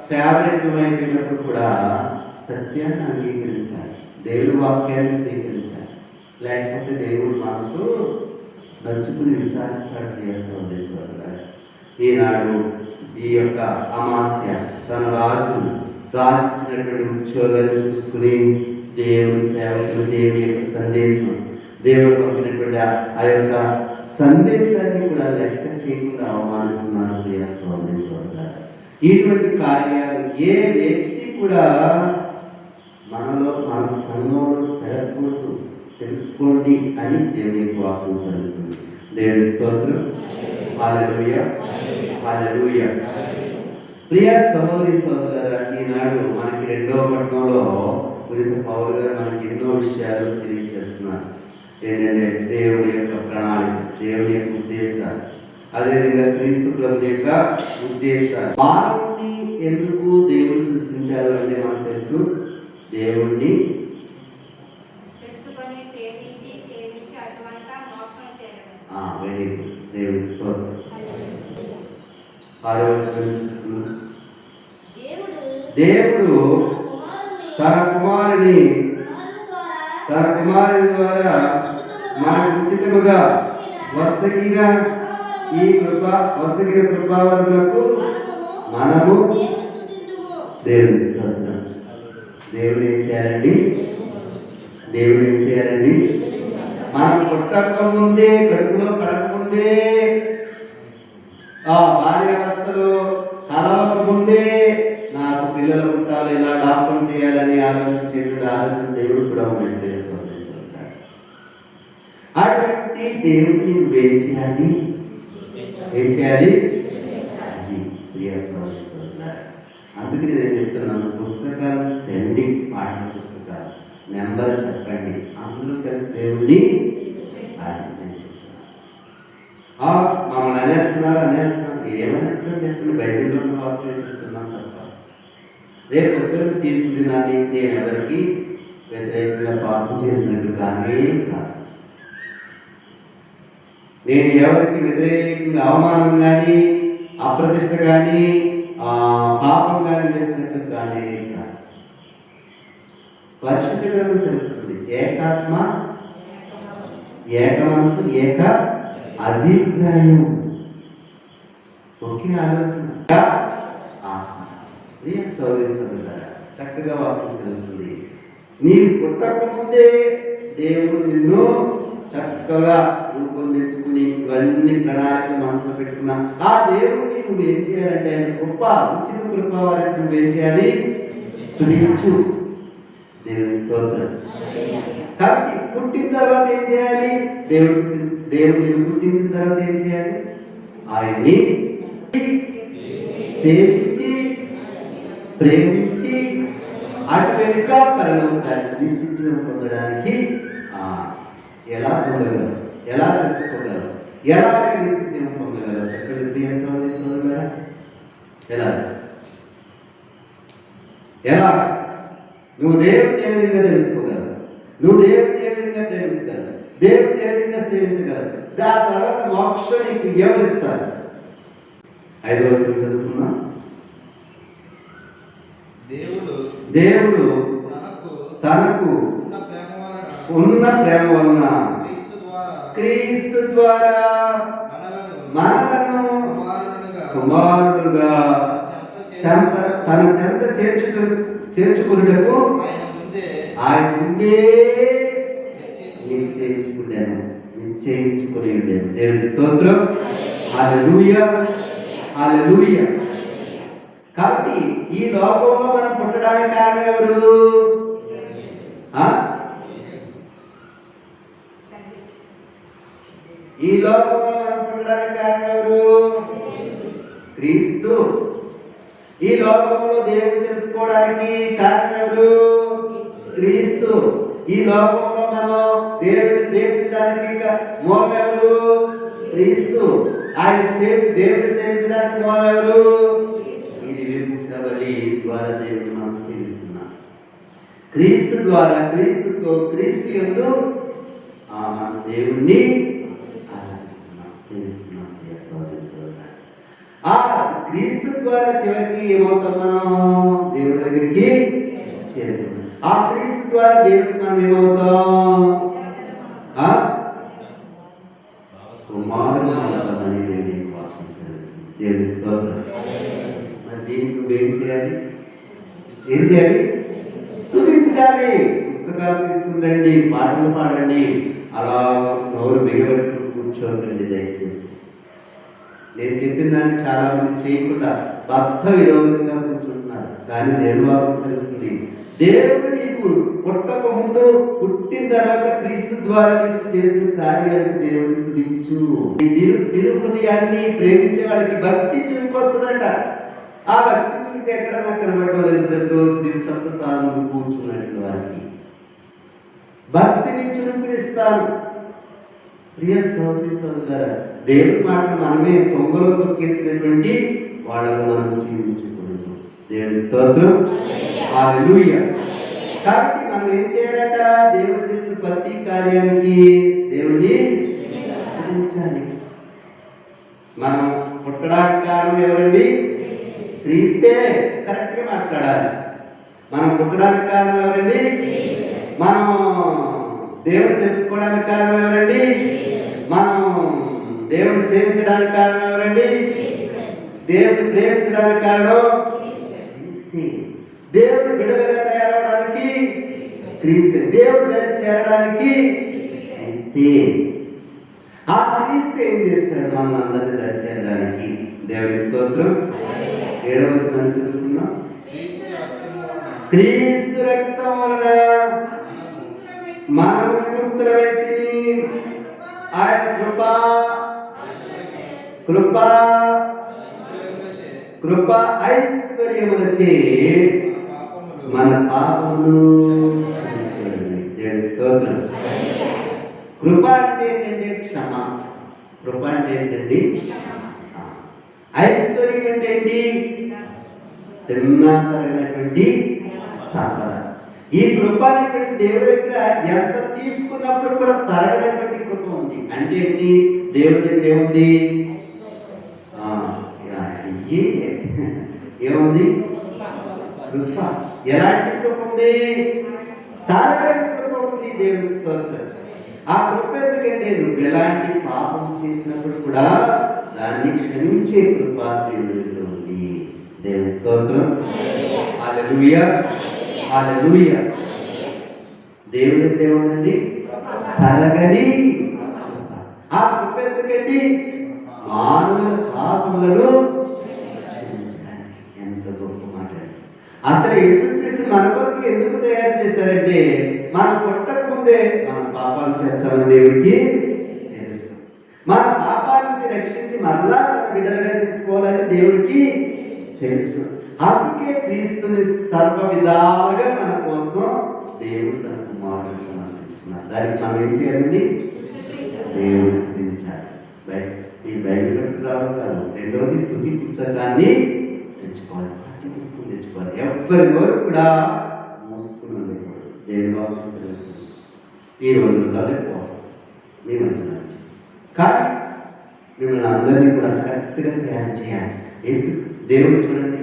ఫేవరెట్ అయిపోయినప్పుడు కూడా సత్యాన్ని అంగీకరించాలి, దేవుడి వాక్యాన్ని స్వీకరించాలి. లేకపోతే దేవుడు మనసు దంచుకుని విచారిస్తాడు. ప్రియ సహోదరి సహోదరులారా, ఈనాడు ఈ యొక్క అమాస్య తన రాజు ఇచ్చినటువంటి ఉద్యోగాన్ని చూసుకుని దేవుని సేవకులు, దేవుని యొక్క సందేశం, దేవుడు పంపినటువంటి ఆ యొక్క సందేశాన్ని కూడా లెక్క చేయకుండా అవమానిస్తున్నారు. ప్రియ సహోదరి సహోదరులారా, ఇటువంటి కార్యాలు ఏ వ్యక్తి కూడా మనలో, మన సంఘంలో జరగకూడదు, తెలుసుకోండి అని దేవుని వాక్యం సరిస్తుంది. దేవుని స్తోత్రం. హల్లెలూయా, హల్లెలూయా. ప్రియ సహోదరి సహోదరులారా, ఈనాడు మనకి రెండవ పట్టణంలో పునీత పౌలు గారు మనకి ఎన్నో విషయాలు తెలియజేస్తున్నారు. ఏంటంటే దేవుడి యొక్క ప్రణాళిక, దేవుని యొక్క ఉద్దేశాలు, అదేవిధంగా క్రీస్తు ప్రభుని యొక్క ఉద్దేశాలు. మానవుని ఎందుకు దేవుడు సృష్టించారు అంటే మనకు తెలుసు, దేవుణ్ణి వెరీ గుడ్. దేవుడి స్తోత్రం. దేవుడు తన కుమారుని ద్వారా మనకు ఉచితముగా వసగిన కృపావరములకు మనము దేవుని స్తోత్రం. దేవుడు ఏం చేయాలండి? దేవుడు ఏం చేయాలండి? మనం పుట్టక ముందే, కడుపులో పడకముందే, ఆ భార్యాభర్తలు కలవక ముందే నాకు పిల్లలు పుట్టాలి, ఇలా డాక్టర్ చేయాలని ఆలోచించేటువంటి ఆలోచన దేవుడు కూడా ఉన్నట్టు. అటువంటి దేవుడిని నువ్వేం చేయాలి? ఏం చేయాలి? అందుకని నేను చెప్తున్నాను, పుస్తకాలు తెండి, పాఠ్య పుస్తకాలు నెంబర్ చెప్పండి, అందరూ కలిసి దేవుడిని మమ్మల్ని అనేస్తున్నారు. ఏమనేస్తున్నారు చెప్పండి, బైబిల్లో ఉన్న వాక్యం చెప్తున్నాను తప్ప. రేపు పొద్దున్న తీర్పు దినాన్ని నేను ఎవరికి వ్యతిరేకంగా పాపం చేసినట్టు కానీ కాదు, నేను ఎవరికి వ్యతిరేకంగా అవమానం కానీ, అప్రతిష్ట కానీ, పాపం కానీ చేసినట్టు కానీ కాదు. పరిశుద్ధ గ్రంథం తెలుస్తుంది, ఏకాత్మ, ఏక మనసు, ఏక అభిప్రాయం, ఒకే ఆలోచన. సోదరి సోదరులారా, చక్కగా వాక్యం తెలుస్తుంది. నీవు పుట్టక ముందే దేవుడు నిన్ను చక్కగా రూపొందించుకుని ఇవన్నీ ప్రణాళిక మనసులో పెట్టుకున్నా. ఆ దేవుడిని నువ్వు ఏం చేయాలంటే, ఆయన కృప, ఉచిత కృప వారికి నువ్వేం చేయాలి? స్తుతించు. దేవుని స్తోత్రం. కాబట్టి పుట్టిన తర్వాత ఏం చేయాలి? దేవుడిని పుట్టించిన తర్వాత ఏం చేయాలి? ఆయన్ని సేవించి ప్రేమించి అటు వెనుక పరలోక రాజ్యం నిత్య పొందడానికి ఎలా పొందగలరు, ఎలా తెలుసుకోగలరు, ఎలాగ నిత్య పొందగలరు చెప్పండి ప్రియ సోదరి సోదరులారా. ఎలా నువ్వు దేవుడిని ఏ విధంగా తెలుసుకోగలవు, నువ్వు దేవుడిని ఏ విధంగా ప్రేమించగలవు, దేవుడిని ఏ విధంగా సేవించగలవు, ఆ తర్వాత మోక్షం నీకు ఎవరిస్తారు? 5వ వచనం చదువుకున్నా. దేవుడు తనకు ఉన్న ప్రేమ వలన క్రీస్తు ద్వారా మనలను కుమారులుగా తన చెంత చేర్చుకున్నటకు ఆయన ముందే నిశ్చయించుకుని ఉండేది. దేవుని స్తోత్రం. హల్లెలూయా, హల్లెలూయా. కాబట్టి ఈ లోకంలో మనం పుట్టడానికి కారణం ఎవరు? ఈ లోకంలో మనం పుట్టడానికి కారణం ఎవరు? క్రీస్తు. ఈ లోకంలో దేవుడు తెలుసుకోవడానికి కారణం ఎవరు? క్రీస్తు. ఈ లోకంలో మనం దేవుడిని ప్రేమించడానికి మూలం ఎవరు? క్రీస్తు. దేవుడిని సేవించడానికి మూలం ఎవరు? ఇది విముక్త బలి ద్వారా దేవుడు మనం సేవిస్తున్నాం. క్రీస్తు ద్వారా, క్రీస్తు యందు మనం దేవుణ్ణి ఆరాధిస్తున్నాం, సేవిస్తున్నాం. ఆ క్రీస్తు ద్వారా చివరికి ఏమవుతాం? మనం దేవుడి దగ్గరికి చేరుకున్నాం. ఆ క్రీస్తు ద్వారా దేవుడికి మనం ఏమవుతాం? కుమారుడు అవుతామని దేవుని వాక్యం తెలుస్తుంది. దేవుని స్తోత్రం. మరి దీనికి నువ్వేం చేయాలి? ఏం చేయాలి? స్తుతించాలి. పుస్తకాలు తీసుకుంటండి, పాటలు పాడండి, అలా నోరు బిగబెట్టుకుని కూర్చోకండి దయచేసి. నేను చెప్పిన దాన్ని చాలా మంది చేయకుండా భక్త విరోధంగా కూర్చుంటున్నారు. కానీ దేవుని వాక్యం తెలుస్తుంది. దేవుడు నీకు పుట్టక ముందు, పుట్టిన తర్వాత క్రీస్తు ద్వారా నీకు చేసిన కార్యాలకు దేవుని స్తుతించు. తిరు హృదయాన్ని ప్రేమించే వాళ్ళకి భక్తి చురుకొస్తుందట. ఆ భక్తి చురుకు ఎక్కడ నాకు కనబడటం లేదు. ప్రతిరోజు దివసంత సాధన కూర్చున్నట్టు వారికి భక్తిని చురుకునిస్తాను. ప్రియ సోదరి సోదరులారా, దేవుని మాటలు మనమే తొంగలో తొక్కేసినటువంటి వాళ్ళగా మనం జీవించకూడదు. దేవుని స్తోత్రం. హల్లెలూయా. కాబట్టి మనం ఏం చేయాలట? దేవుడు చేసిన ప్రతి కార్యానికి దేవుడిని స్తుతించాలి. మనం పుట్టడానికి కారణం ఎవరండి? క్రీస్తే. కరెక్ట్గా మాట్లాడాలి. మనం పుట్టడానికి కారణం ఎవరండి? మనం దేవుడిని తెలుసుకోవడానికి కారణం ఎవరండి? మనం దేవుడిని సేవించడానికి కారణం ఎవరండి? దేవుడిని ప్రేమించడానికి కారణం క్రీస్తే. దేవుడు బిడ్డలుగా తయారవడానికి క్రీస్తే. దేవుడు దగ్గర చేరడానికి క్రీస్తే. ఆ క్రీస్తు ఏం చేస్తాడు? మన అందరినీ దగ్గర చేరడానికి. దేవుడి స్తోత్రం. 7వ వచనాన్ని చదువుకుందాం. క్రీస్తు రక్తం వలన మనం విముక్తులమైతిమి. ఆయన కృప ఐశ్వర్యములచే మన పాపములు క్షమించబడినవి. దేవుని స్తోత్రం. కృప అంటే ఏంటంటే క్షమ. కృప అంటే ఏంటండి? ఐశ్వర్యం అంటే ఏంటి? తిన్నటువంటి సంపద. ఈ కృపని ఇక్కడ దేవుడి దగ్గర ఎంత తీసుకున్నప్పుడు కూడా తరగనటువంటి కృప ఉంది. అంటే ఏంటి? దేవుడి దగ్గర ఏముంది? ఏముంది? కృప. ఎలాంటి కృప ఉంది? తరగని కృప ఉంది. దేవుని స్తోత్రం. ఆ కృప ఎందుకంటే నువ్వు ఎలాంటి పాపం చేసినప్పుడు కూడా దాన్ని క్షమించే కృప దేవుడి దగ్గర ఉంది. దేవుని స్తోత్రం. హల్లెలూయా, హల్లెలూయా. దేవుడి దగ్గర ఏముందండి? తరగని. ఆ కృప ఎందుకండి? మానవుల పాపములను క్షమించడానికి. ఎంత గొప్ప మాట. అసలు యేసుక్రీస్తు మన కొరకు ఎందుకు తయారు చేశారంటే, మనం పుట్టక ముందు ముందే మన పాపాలు చేస్తామని దేవుడికి తెలుసు. మన పాపాల నుంచి రక్షించి మరలా తన బిడ్డలుగా చేసుకోవాలని దేవుడికి తెలుసు. అందుకే క్రీస్తుని సర్వ విధాలుగా మన కోసం దేవుడు తన కుమారుని సమర్పించుకున్నారు. దానికి మనం ఏం చేయాలండి? దేవుడు స్తుతించాలి. ఈ బైబిల్ పెట్టుకురావడం కాదు. రెండవది స్తుతి పుస్తకాన్ని తెచ్చుకోవాలి, పాఠ్య పుస్తకం తెచ్చుకోవాలి. ఎవరి నోరు కూడా మూసుకుని ఉండకూడదు. దేవుడు బాగా తెలుస్తుంది. ఈ రోజుల్లో రేపు మీ మంచి మంచి కానీ మిమ్మల్ని అందరినీ కూడా కరెక్ట్గా తయారు చేయాలి. దేవుడు చూడండి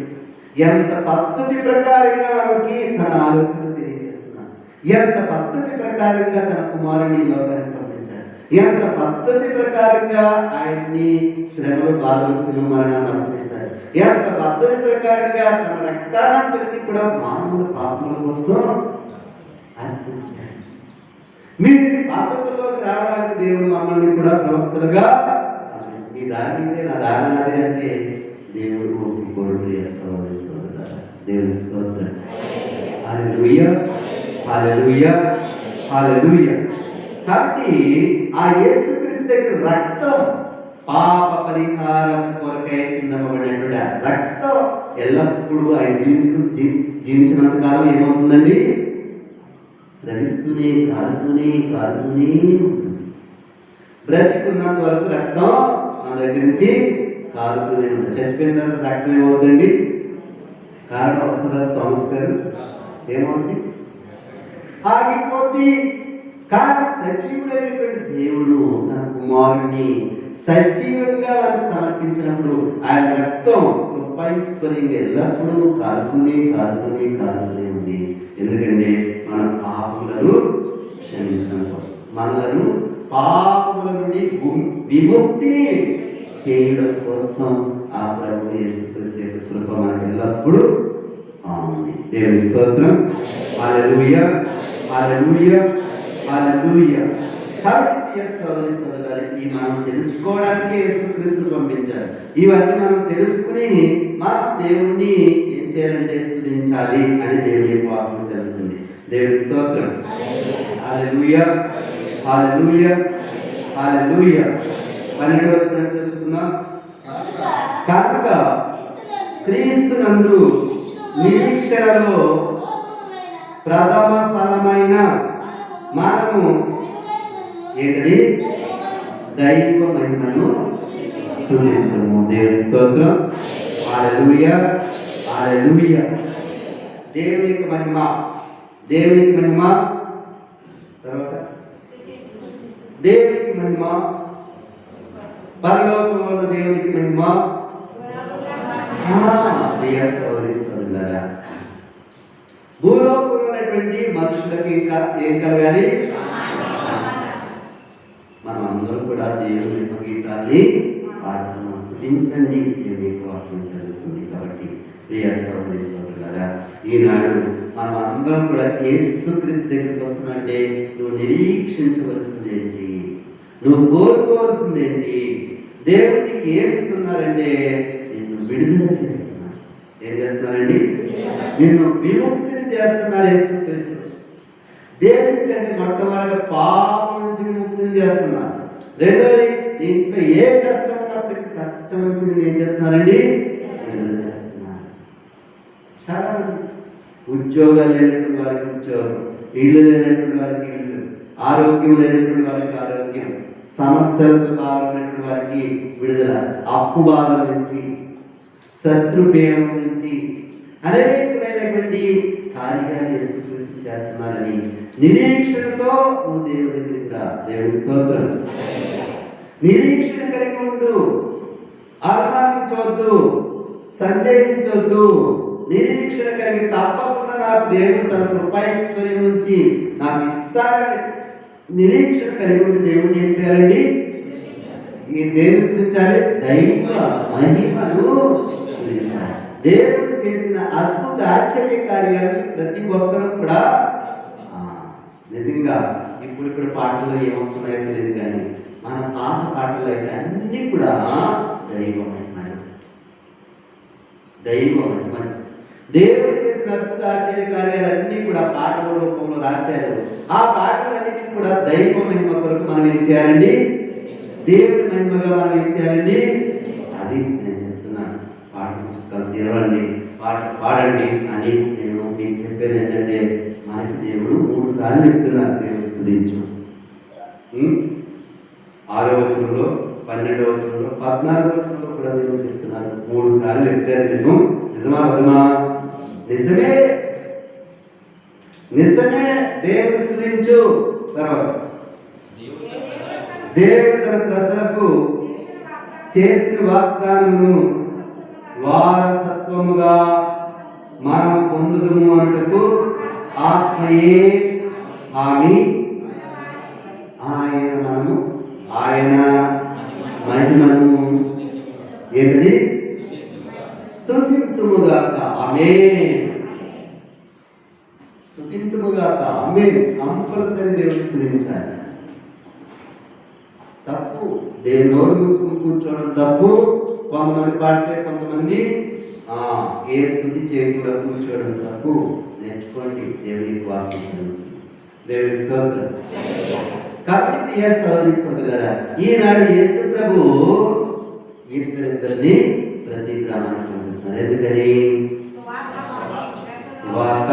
ఎంత పద్ధతి ప్రకారంగా మనకి తన ఆలోచన తెలియజేస్తున్నాడు. ఎంత పద్ధతి ప్రకారంగా తన కుమారుని లోకానికి పంపించారు. ఎంత పద్ధతి ప్రకారంగా ఆయన్ని శ్రమలు బాధలు శిలువ మరణాన్ని అప్పచేశారు. ఎంత పద్ధతి ప్రకారంగా తన రక్తానంతటిని కూడా మానవుల పాపముల కోసం అర్పించారు. మీరు పద్ధతుల్లోకి రావడానికి దేవుడు మమ్మల్ని కూడా ప్రవక్తలుగా ఈ దారి మీదే నా దారి నాదే అంటే దేవుడు కోరుకు చేస్తామని దేవుని స్తోత్రం. హల్లెలూయా, హల్లెలూయా, హల్లెలూయా. కాబట్టి ఆ యేసుక్రీస్తు దగ్గర రక్తం పాప పరిహారం కొరకై చిందమబడినటువంటి ఆ రక్తం ఎల్లప్పుడూ ఆయన జీవించినంత కాలం ఏమవుతుందండి? స్రవిస్తూనే కారుతూనే కారుతూనే ఉంటుంది. బ్రతికున్నంత వరకు రక్తం మన దగ్గర నుంచి కారుతూనే ఉంటుంది. చచ్చిపోయిన తర్వాత రక్తం ఏమవుతుందండి? కారణం వస్తుందా? థామస్ గారు ఏమవుతుంది? ఆగిపోతుంది. కానీ సజీవుడైనటువంటి దేవుడు తన కుమారుణ్ణి సజీవంగా వారికి సమర్పించినప్పుడు ఆయన రక్తం కృపైశ్వర్యంగా ఎల్లప్పుడూ కారుతూనే కారుతూనే కారుతూనే ఉంది. ఎందుకంటే మన పాపములను క్షమించడం కోసం, మనలను పాపముల నుండి విముక్తి చేయడం కోసం ఆ ప్రభు యేసుక్రీస్తు యొక్క కృప మనకు ఎల్లప్పుడూ ఉంది. దేవుని స్తోత్రం. హల్లెలూయా, హల్లెలూయా, హల్లెలూయా. కాబట్టి ప్రియ సోదరి సోదరులారా, మనం తెలుసుకోవడానికి యేసుక్రీస్తును పంపించారు. ఇవన్నీ మనం తెలుసుకుని మనం దేవుణ్ణి ఏం చేయాలంటే స్తుతించాలి అని దేవుని యొక్క వాక్యం తెలుస్తుంది. దేవుని స్తోత్రం. హల్లెలూయా, హల్లెలూయా, హల్లెలూయా. 12వ వచనం చదువుకుందాం. కనుక క్రీస్తునందు నిరీక్షణలో ప్రథమ ఫలమైన మనము ఏంటది? దైవ మహిమను స్తుతించుము. దేవుని స్తోత్రం. హల్లెలూయా, హల్లెలూయా. దేవునికి మహిమ, దేవునికి మహిమ. తర్వాత దేవునికి మహిమ, పరలోకంలో ఉన్న దేవునికి మహిమ. ప్రియ సోదరి సోదరులారా, భూలోకంలో ఉన్నటువంటి మనుషులకి ఇంకా ఏం కలగాలి? మనం అందరం కూడా దేవుని యొక్క గీతాన్ని పాడుతున్నాం. స్తుతించండి, దేవుని యొక్క వాక్యం తెలుస్తుంది. కాబట్టి ప్రియ సోదరి సోదరులారా, ఈనాడు మనం అందరం కూడా యేసుక్రీస్తు దగ్గరికి వస్తున్నట్టే నువ్వు నిరీక్షించవలసింది ఏంటి? నువ్వు కోరుకోవాల్సింది ఏంటి? దేవుడికి ఏమి ఇస్తున్నారంటే నిన్ను విడుదల చేస్తున్నారు. ఏం చేస్తున్నారండి? నిన్ను విముక్తిని చేస్తున్నారు యేసుక్రీస్తు. దేవుడి నుంచి అంటే మొట్టమొదటిగా పాపం నుంచి విముక్తిని చేస్తున్నారు. రెండోది ఇంట్లో ఏ కష్టం ఉన్నప్పటికీ కష్టం నుంచి నేను ఏం చేస్తున్నారండి? విడుదల చేస్తున్నారు. చాలా మంది ఉద్యోగాలు లేనటువంటి వారికి ఉద్యోగం, ఇల్లు లేనటువంటి వారికి ఇల్లు, ఆరోగ్యం లేనటువంటి వారికి ఆరోగ్యం, సమస్యలతో బాగున్నటువంటి వారికి విడుదల, అప్పు బాధల నుంచి, శత్రుపీడం నుంచి అనేకమైనటువంటి కార్యాలు యేసుక్రీస్తు చేస్తున్నారని నిరీక్షణతో నువ్వు దేవుడి దగ్గరికి రా. దేవుని స్తోత్రం. నిరీక్షణ కలిగి ఉండు. అనుమానించవద్దు, సందేహించవద్దు. నిరీక్షణ కలిగి తప్పకుండా నాకు దేవుడు తన కృపైశ్వర్యం నుంచి నాకు ఇస్తాడని నిరీక్షణ కలిగి ఉండి దేవుడిని ఏం చేయాలండి? ఈ దేవుని గురించాలి, దైవ మహిమను గురించాలి. దేవుడు చేసిన అద్భుత ఆశ్చర్య కార్యాలు ప్రతి ఒక్కరూ కూడా నిజంగా ఇప్పుడు పాటల్లో ఏమొస్తున్నాయో తెలియదు, కానీ మన పాటలు అయితే అన్నీ కూడా దైవ మహిమలు, దైవ మహిమలు. దేవుడు చేసిన అద్భుత ఆశ్చర్య కార్యాలన్నీ కూడా పాటల రూపంలో రాశారు. ఆ పాటలు వాటన్నిటిని కూడా దైవ మహిమ కొరకు మనం ఏం చేయాలండి? దేవుని మహిమగా మనం ఏం చేయాలండి? అది నేను చెప్తున్నాను. పాఠ పుస్తకాలు తెరవండి, పాట పాడండి అని నేను మీకు చెప్పేది ఏంటంటే, మనకి దేవుడు 3 సార్లు చెప్తున్నారు దేవుని స్తుతించు. 6వ వచనంలో, 12వ వచనంలో, 14వ వచనంలో కూడా దేవుడు చెప్తున్నారు. 3 సార్లు చెప్తే నిజం. నిజమా అబద్ధమా? నిజమే. నిజమే. దేవుని స్తుతించు. తర్వాత దేవుడు తన ప్రజలకు చేసిన వాగ్దానమును వారసత్వముగా మనం పొందుదుము అన్నట్టుకు ఆత్మయే హామీ. ఆయన మహిమను ఏంటిది? స్తుతింతుముగాక. ఆమేన్. స్తుతింతుముగాక. ఆమేన్. కంపల్సరీ దేవుని స్తుతించాలి. తప్పు దేవుని నోరు మూసుకుని కూర్చోవడం తప్పు. కొంతమంది పాడితే కొంతమంది ఏ స్తుతి చేయకుండా కూర్చోవడం తప్పు. నేర్చుకోండి. దేవునికి వాక్యం. దేవుని స్తోత్రం. కాబట్టి ప్రియ సహోదరి సోదరులారా, ఈనాడు యేసు ప్రభు ఇద్దరిద్దరిని ప్రతి గ్రామానికి పంపిస్తున్నారు. ఎందుకని? సువార్త.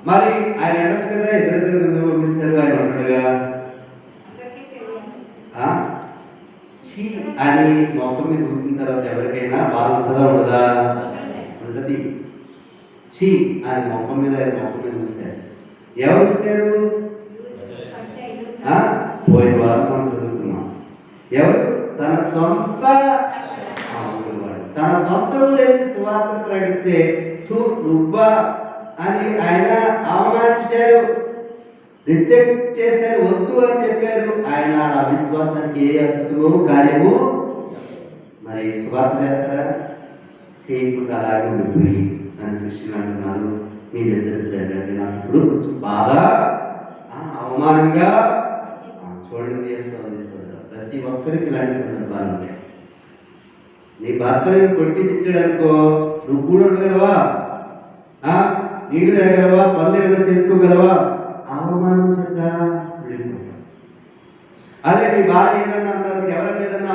మరి ఆయన అనొచ్చు కదా, ఇద్దరిద్దరు ఎందుకు పంపించారు? ఆయన ఉంటాడుగా. చీ అని మొక్క మీద చూసిన తర్వాత ఎవరికైనా బాధ ఉంటుందా? ఉండదా? ఉంటది. చీ అని మొక్క మీద చూశారు. ఎవరు చూశారు? పోయిన వారం మనం చదువుకున్నాం. ఎవరు? తన సొంత ఊళ్ళని సువార్త ప్రకటిస్తే నువ్వా అని ఆయన అవమానించారు, రిజెక్ట్ చేశారు, వద్దు అని చెప్పారు. ఆయన అవిశ్వాసానికి ఏ అద్భుతము కార్యము మరి సువార్త చేస్తారా? చేయకుండా అలాగే ఉండిపోయి తన శిష్యులు అంటున్నారు, మీరిద్దరిద్దరు ఏంటంటే నాకు ఇప్పుడు కొంచెం బాధ, అవమానంగా. చూడండి ప్రతి ఒక్కరికి ఇలాంటి సందర్భాలు ఉంటాయి. నీ భర్తని కొట్టి తిట్టడనుకో, నువ్వు కూడా ఉండగలవా? నీళ్ళు తాగలవా? పనులు ఏమైనా చేసుకోగలవా? అవమానించగా వెళ్ళిపోతావు. అదే నీ భార్య ఏదన్నా అంటారు, ఎవరైనా ఏదన్నా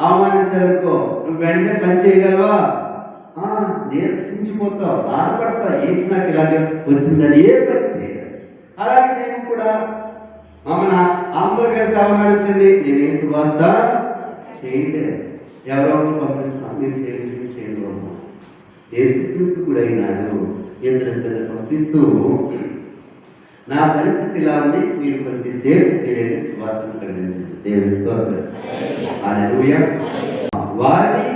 అవమానించారనుకో, నువ్వు వెంటనే పని చేయగలవా? నీరసించిపోతావు, బాధపడతావు. ఏంటి నాకు ఇలాగే వచ్చిందని ఏ పని చేయగలరు. అలాగే నేను కూడా మమ్మల్ని అందరూ కలిసి అవమానించండి, నేనేం సువార్త చేయలేదు, ఎవరో పంపిస్తాను, నేను చేయలేదు. యేసుక్రీస్తు కూడా అయినాడు ఇద్దరిద్దరు పంపిస్తూ, నా పరిస్థితి ఇలా ఉంది, మీరు కొద్దిసేపు నేను సువార్తను ప్రకటించండి. దేవుని స్తోత్రం. హల్లెలూయా. వారిని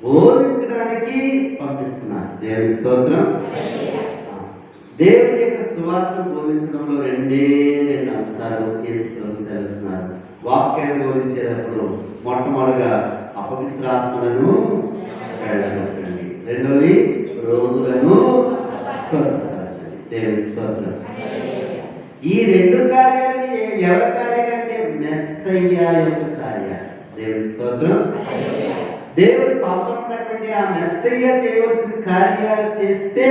బోధించడానికి పంపిస్తున్నారు. దేవుని స్తోత్రం. దేవుని యొక్క సువార్తను బోధించడంలో 2 అంశాలు యేసు ప్రభు సెలవిస్తున్నారు. వాక్యాన్ని బోధించేటప్పుడు మొట్టమొదటిగా అపవిత్రాత్మలను వెళ్ళగొట్టండి, రెండోది రోగులను స్వస్థపరచండి. దేవుని స్తోత్రం. ఈ 2 కార్యాలు ఎవరి కార్యాలు అంటే మెస్సయ్య యొక్క కార్యాలు. దేవుని స్తోత్రం. దేవుడి పాపం ఉన్నటువంటి ఆ మెస్సయ్య చేయవలసిన కార్యాలు చేస్తే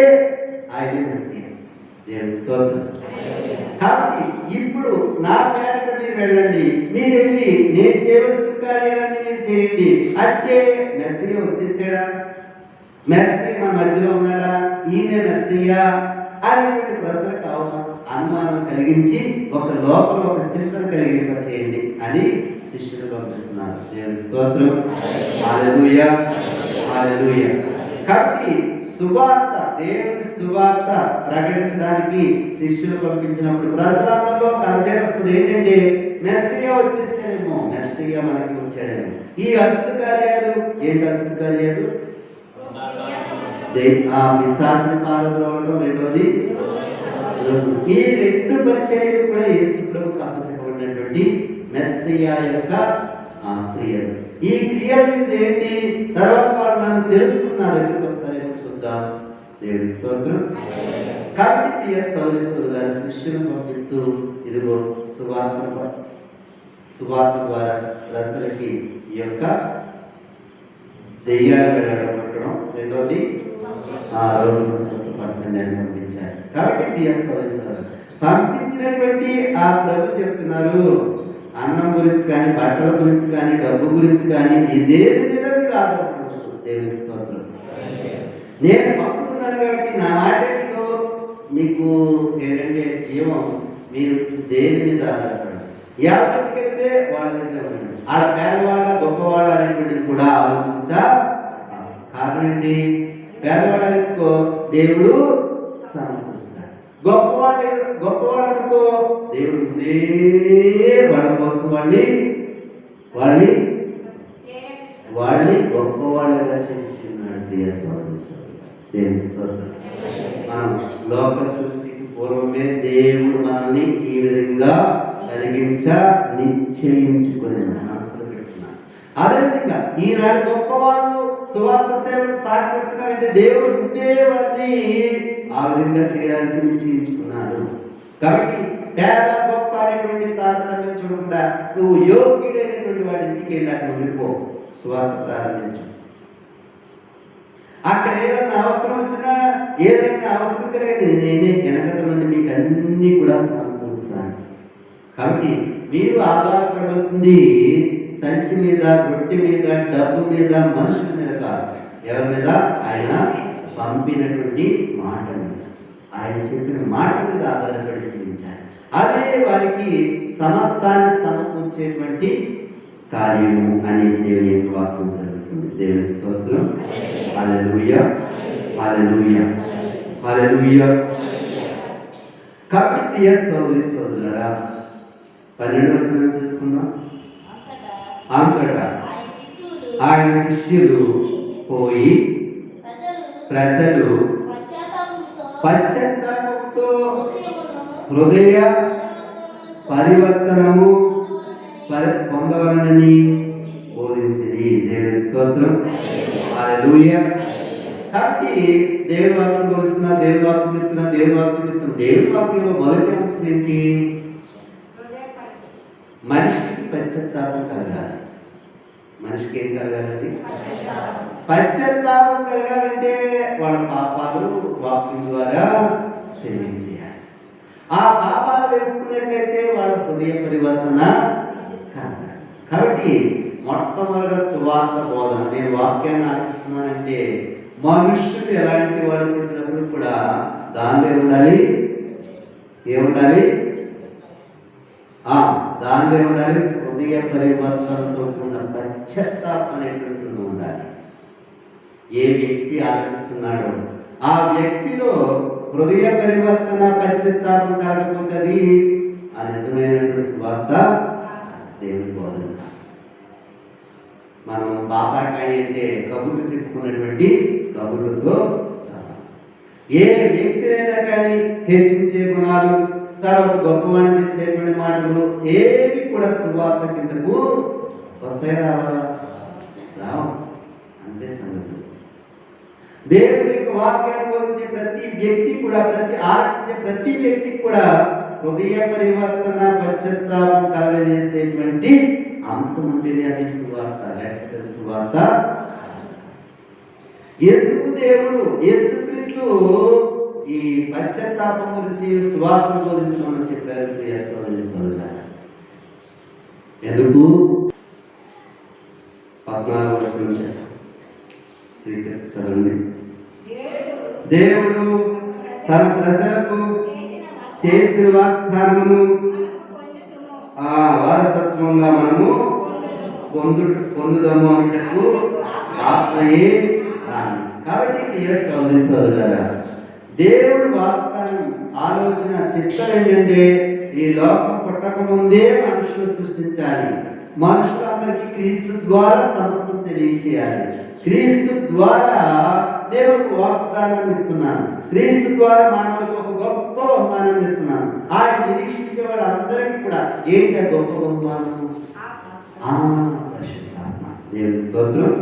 ఆయన మెస్సయ్య. దేవుని స్తోత్రం. కాబట్టి ఇప్పుడు నా పేరిట మీరు వెళ్ళండి, మీరు వెళ్ళి నేను చేయవలసిన కార్యాలన్నీ మీరు చేయండి అంటే మెస్సయ్య వచ్చేసాడా? మెస్సయ్య మన మధ్యలో ఉన్నాడా? ఈయన మెస్సయ్య అనేటువంటి ప్రజలకు అనుమానం కలిగించి ఒక లోపల ఒక చింతన కలిగింప చేయండి అని శిష్యులు పంపిస్తున్నారు. దేవుని స్తోత్రం. హల్లెలూయా. హల్లెలూయా. కాబట్టి సువార్త, దేవుని సువార్త ప్రకటించడానికి శిష్యులు పంపించినప్పుడు ప్రజలందరిలో కలజడ వస్తుంది. ఏంటంటే మెస్సయ్య వచ్చేసాడేమో, మెస్సయ్య మనకి వచ్చాడేమో. ఈ అద్భుత కార్యాలు ఏంటి? అద్భుత కార్యాలు పిశాచిని పారద్రోవడం, రెండవది ఈ 2 పరిచర్యలు కూడా యేసు ప్రభువుకు అప్పచెప్పబడినటువంటి మెస్సయ్య యొక్క క్రియలు. ఈ క్రియల మీద ఏంటి? తర్వాత వాళ్ళు నన్ను తెలుసుకున్నారు, దగ్గరికి వస్తారేమో చూద్దాం. దేవుని స్తోత్రం. కాబట్టి ప్రియ సోదరి సోదరులారా, శిష్యులను పంపిస్తూ ఇదిగో సువార్త ద్వారా ప్రజలకి ఈ యొక్క దెయ్యాలు వెళ్ళగొట్టడం, రెండవది రోగులను స్వస్థపరచడం. బలపరచండి అని పంపించారు. కాబట్టి ప్రియ సోదరులు, పంపించినటువంటి ఆ ప్రభు చెప్తున్నారు, అన్నం గురించి కానీ, బట్టల గురించి కానీ, డబ్బు గురించి కానీ ఇదేది మీద మీరు ఆధారపడవచ్చు. దేవుని స్తోత్రం. నేను పంపుతున్నాను కాబట్టి నా మాట మీకు ఏంటంటే జీవం, మీరు దేని మీద ఆధారపడండి. ఎవరికి వెళ్తే వాళ్ళ దగ్గర ఉండండి. ఆడ పేదవాళ్ళ గొప్పవాళ్ళ అనేటువంటిది కూడా ఆలోచించా. కారణం ఏంటి? పేదవాళ్ళకు దేవుడు సమకూరుస్తాడు. గొప్పవాళ్ళకు దేవుడు ముందే వాళ్ళ కోసం వాళ్ళని గొప్పవాళ్ళగా చేస్తున్నాడు. ప్రియ సోదరులు, దేవుని స్తోత్రం. మనం లోక సృష్టికి పూర్వమే దేవుడు మనల్ని ఈ విధంగా నిశ్చయించుకుని మనసులో పెట్టుకున్నాడు. అదేవిధంగా ఈనాడు గొప్పవాళ్ళు సువార్త సేవకు సహకరిస్తున్నారంటే దేవుడు ముందే వారిని ఆ విధంగా చేయడానికి నిశ్చయించుకున్నారు. కాబట్టి పేద గొప్ప అనేటువంటి తారతమ్యం చూడకుండా నువ్వు యోగ్యుడైనటువంటి వాడి ఇంటికి వెళ్ళి అక్కడ ఉండిపో, సువార్త ప్రారంభించు. అక్కడ ఏదైనా అవసరం వచ్చినా, ఏదైనా అవసరం కలిగిన నేనే వెనకట నుండి మీకు అన్ని కూడా సమకూరుస్తాను. కాబట్టి మీరు ఆధారపడవలసింది సంచి మీద, రొట్టె మీద, డబ్బు మీద, మనుషుల మీద కాదు. ఎవరి మీద? ఆయన పంపినటువంటి మాట మీద, ఆయన చెప్పిన మాట మీద ఆధారపడి జీవించాలి. అదే వారికి సమస్తాన్ని సమకూర్చేటువంటి కార్యము అని దేవుని యొక్క వాక్యం సెలవిస్తుంది. దేవుని స్తోత్రం. హల్లెలూయా, హల్లెలూయా, హల్లెలూయా. కాబట్టి ప్రియ సోదరి సోదరులారా, 12వ వచనం చదువుకుందాం. అంతటా ఆయన శిష్యులు పోయి ప్రజలు పశ్చాత్తాపంతో హృదయ పరివర్తనము పొందవలనని బోధించింది. దేవుని స్తోత్రం. హల్లెలూయా. కాబట్టి దేవుని వాక్యం బోధిస్తున్నా, దేవుని వాక్యం చెప్తున్నా, దేవుని వాక్యంలో మొదటి అంశం ఏంటి? మనిషికి పశ్చాత్తాపం కలగాలి. మనిషికి ఏం కలగాలండి? పశ్చాత్తాపం కలగాలంటే వాళ్ళ పాపాలు వాక్యం ద్వారా క్షమించేయాలి. ఆ పాపాలు తెలుసుకున్నట్లయితే వాళ్ళ హృదయ పరివర్తన కలగాలి. కాబట్టి మొట్టమొదటిగా సువార్త బోధన. నేను వాక్యాన్ని ఆలోచిస్తున్నానంటే మనుష్యులు ఎలాంటి వాళ్ళు చెప్పినప్పుడు కూడా దానిలో ఏముండాలి? దానిలో ఏముండాలి? హృదయ పరివర్తనతో కూడిన పశ్చాత్తాపం అనేటువంటిది ఉండాలి. ఏ వ్యక్తి ఆలోచిస్తున్నాడో ఆ వ్యక్తిలో హృదయ పరివర్తన, పశ్చాత్తాపం కాకపోతే అది ఆ నిజమైనటువంటి సువార్త దేవుని బోధన. మనం బాతాకాడి అంటే కబుర్లు చెప్పుకున్నటువంటి కబుర్లతో సహా. ఏ వ్యక్తినైనా కానీ హెచ్చించే గుణాలు, తర్వాత గొప్పవాణి చేసేటువంటి మాటలు ఏవి కూడా సువార్త కిందకు వస్తాయి, రావు. అంతే సంగతి. దేవుని యొక్క వాక్యాన్ని బోధించే ప్రతి వ్యక్తి కూడా, ఆలోచించే ప్రతి వ్యక్తికి కూడా హృదయ పరివర్తన, పశ్చాత్తాపం కలగజేసేటువంటి అంశం ఉంటేనే అది సువార్త, లేకపోతే సువార్త. ఎందుకు దేవుడు యేసుక్రీస్తు ఈ పశ్చాత్తాపం గురించి సువార్తను బోధించమని చెప్పారు? ప్రియ సోదరి సోదరులారా, ఎందుకు? 14వ వచనం చదవండి. దేవుడు తన ప్రజలకు చేసిన వాగ్దానమును వారసత్వంగా మనము పొందుదాము అన్నట్టు ఆత్మయే రాని. కాబట్టి ప్రియ సోదరి సోదరులారా, దేవుడు వాగ్దానం, ఆలోచన, చిత్తం ఏంటంటే ఈ లోకం పుట్టక ముందే మనుషులు సృష్టించాలి. మనుషులందరికీ క్రీస్తు ద్వారా సమస్తం తెలియచేయాలి. క్రీస్తు ద్వారా నేను ఒక వాగ్దానాన్ని ఇస్తున్నాను. క్రీస్తు ద్వారా మానవులకు ఒక గొప్ప బహుమానాన్ని ఇస్తున్నాను. ఆ నిరీక్షించే వాళ్ళందరికీ కూడా ఏంటి ఆ గొప్ప బహుమానం? పరిశుద్ధాత్మ. దేవుని స్తోత్రం.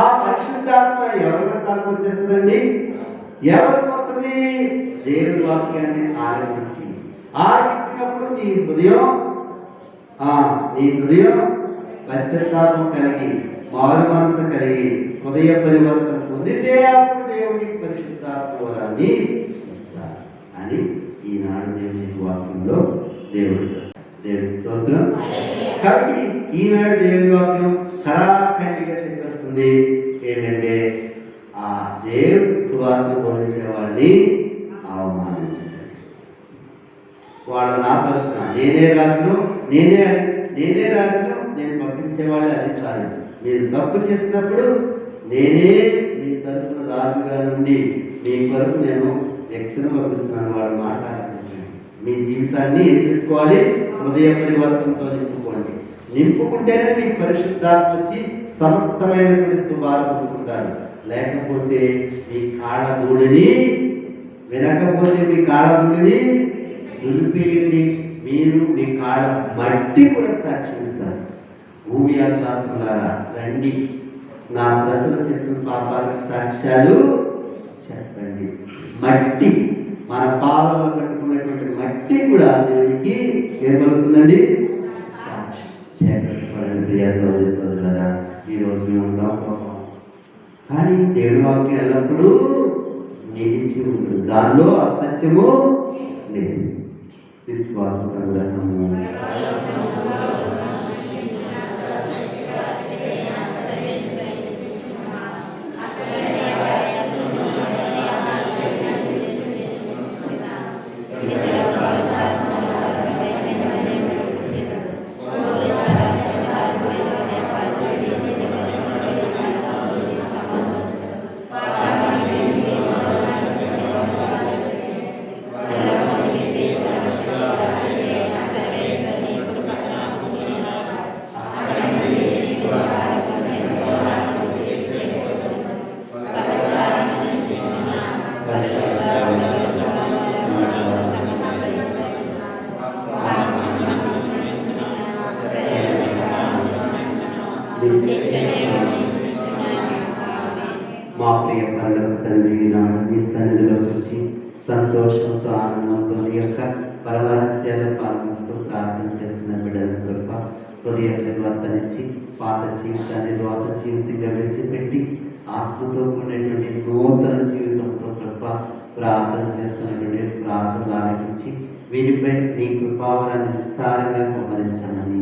ఆ పరిశుద్ధాత్మ ఎవరి తలకు వచ్చేస్తుందండి? ఎవరికి వస్తుంది? దేవుని వాక్యాన్ని ఆలకించినప్పుడు నీ హృదయం పశ్చాత్తాపం కలిగి, మారు మనసు కలిగి, హృదయ పరివర్తన పొందితే అప్పుడు దేవుడి పరిశుద్ధాత్మ వరాన్ని ఇస్తారు అని ఈనాడు దేవుని వాక్యంలో దేవుడి స్తోత్రం. కాబట్టి ఈనాడు దేవుని వాక్యం ఖరాఖండిగా చెప్పేస్తుంది ఏంటంటే ఆ దేవుడి సువార్తను బోధించే వాళ్ళని అవమానించండి. వాళ్ళు నా తరఫున నేనే రాసిన నేను పంపించేవాళ్ళు అది కాదు. మీరు తప్పు చేసినప్పుడు నేనే మీ తరఫున రాజుగా నుండి మీ కొరకు నేను వ్యక్తిని పంపిస్తున్నాను. వాళ్ళు మాట్లాడించండి. మీ జీవితాన్ని ఏం చేసుకోవాలి? హృదయ పరివర్తనతో నింపుకుంటేనే మీకు పరిశుద్ధాత్మ వచ్చి సమస్తమైనటువంటి శుభాలు పొందుకుంటారు. లేకపోతే మీ కాళ్ళ ధూళిని దులిపేయండి. మీరు మీ కాళ్ళ మట్టి కూడా సాక్షిస్తారు. భూమి ఆకాశములారా రండి, నా దశలు చేసిన పాపాలకు సాక్ష్యాలు చెప్పండి. మట్టి, మన పాపంలో కట్టుకున్నటువంటి మట్టి కూడా దేవునికి ఏమవుతుందండి? సాక్షి చేపట్టండి. ప్రియ సోదరి సోదరులారా, ఈరోజు మేము ఉన్నాం కానీ దేవుడి వాక్యం ఎల్లప్పుడూ నిలిచి ఉంటుంది. దానిలో అసత్యము లేదు. విశ్వాస సంగ్రహము మా ప్రియ పరలోక తండ్రి, ఈనాడు నీ సన్నిధిలోకి వచ్చి సంతోషంతో ఆనందంతో నీ యొక్క పరమరహస్యాల పాలనతో ప్రార్థన చేస్తున్న బిడ్డల కృప హృదయ పరివర్తనిచ్చి పాత జీవితాన్ని నూతన జీవితంగా విడిచిపెట్టి ఆత్మతో కూడినటువంటి నూతన జీవితంతో కృప ప్రార్థన చేస్తున్నటువంటి ప్రార్థనలు ఆలకించి వీరిపై నీ కృపావరాన్ని విస్తారంగా కుమ్మరించమని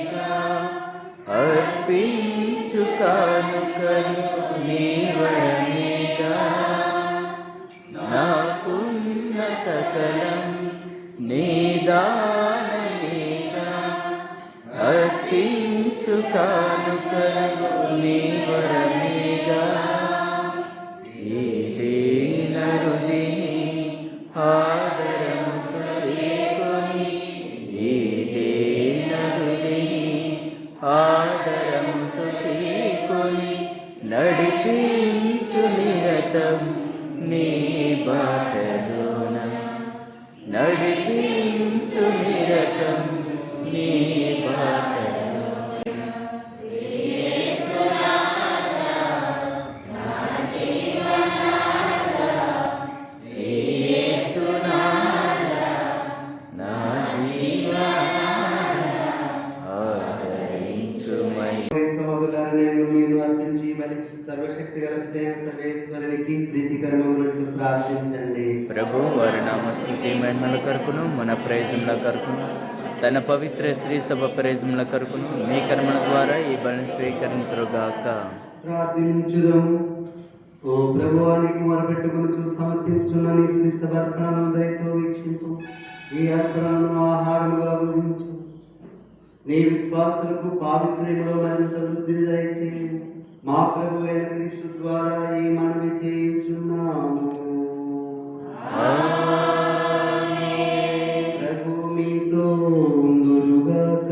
దానమేగా అర్పించు కానుకలు నీ వరమేగా నాకున్న సకలం నీ దానమేగా అర్పించు కానుకలు నీ వరమేగా ఈ దీన హృదిని ఆదరముతో చేకొని ఆదరముతో చేకొని నడిపించు నిరతం నీ బాటలోన నడిపించు నిరతం నీ బాటలో సహోదరులారా, నేను అర్పించి మరి సర్వశక్తి గల సర్వేశ్వరునికి ప్రీతికరమగునట్లు ప్రార్థించండి. ప్రభు వారి నామస్తుతి మహిమల కొరకును మన ప్రయోజనముల కొరకును తన పవిత్ర శ్రీ సభ ప్రయోజనముల కొరకును మీ కర్మల ద్వారా ఈ బలిని స్వీకరించుగాక. ప్రార్థించుదాం. ఓ ప్రభువానికి మొరపెట్టుకుని సమర్పించుచున్న నీ శ్రీస్త అర్పణలను దయతో వీక్షించు. ఈ అర్పణలను ఆహారముగా భుజించు. నీ విశ్వాసులకు పావిత్ర్యములో మరింత వృద్ధిని దయచేయు. మా ప్రభు అయిన క్రీస్తు ద్వారా ఈ మనవి చేయుచున్నాము. ప్రభు మీతో ఉందురుగాక.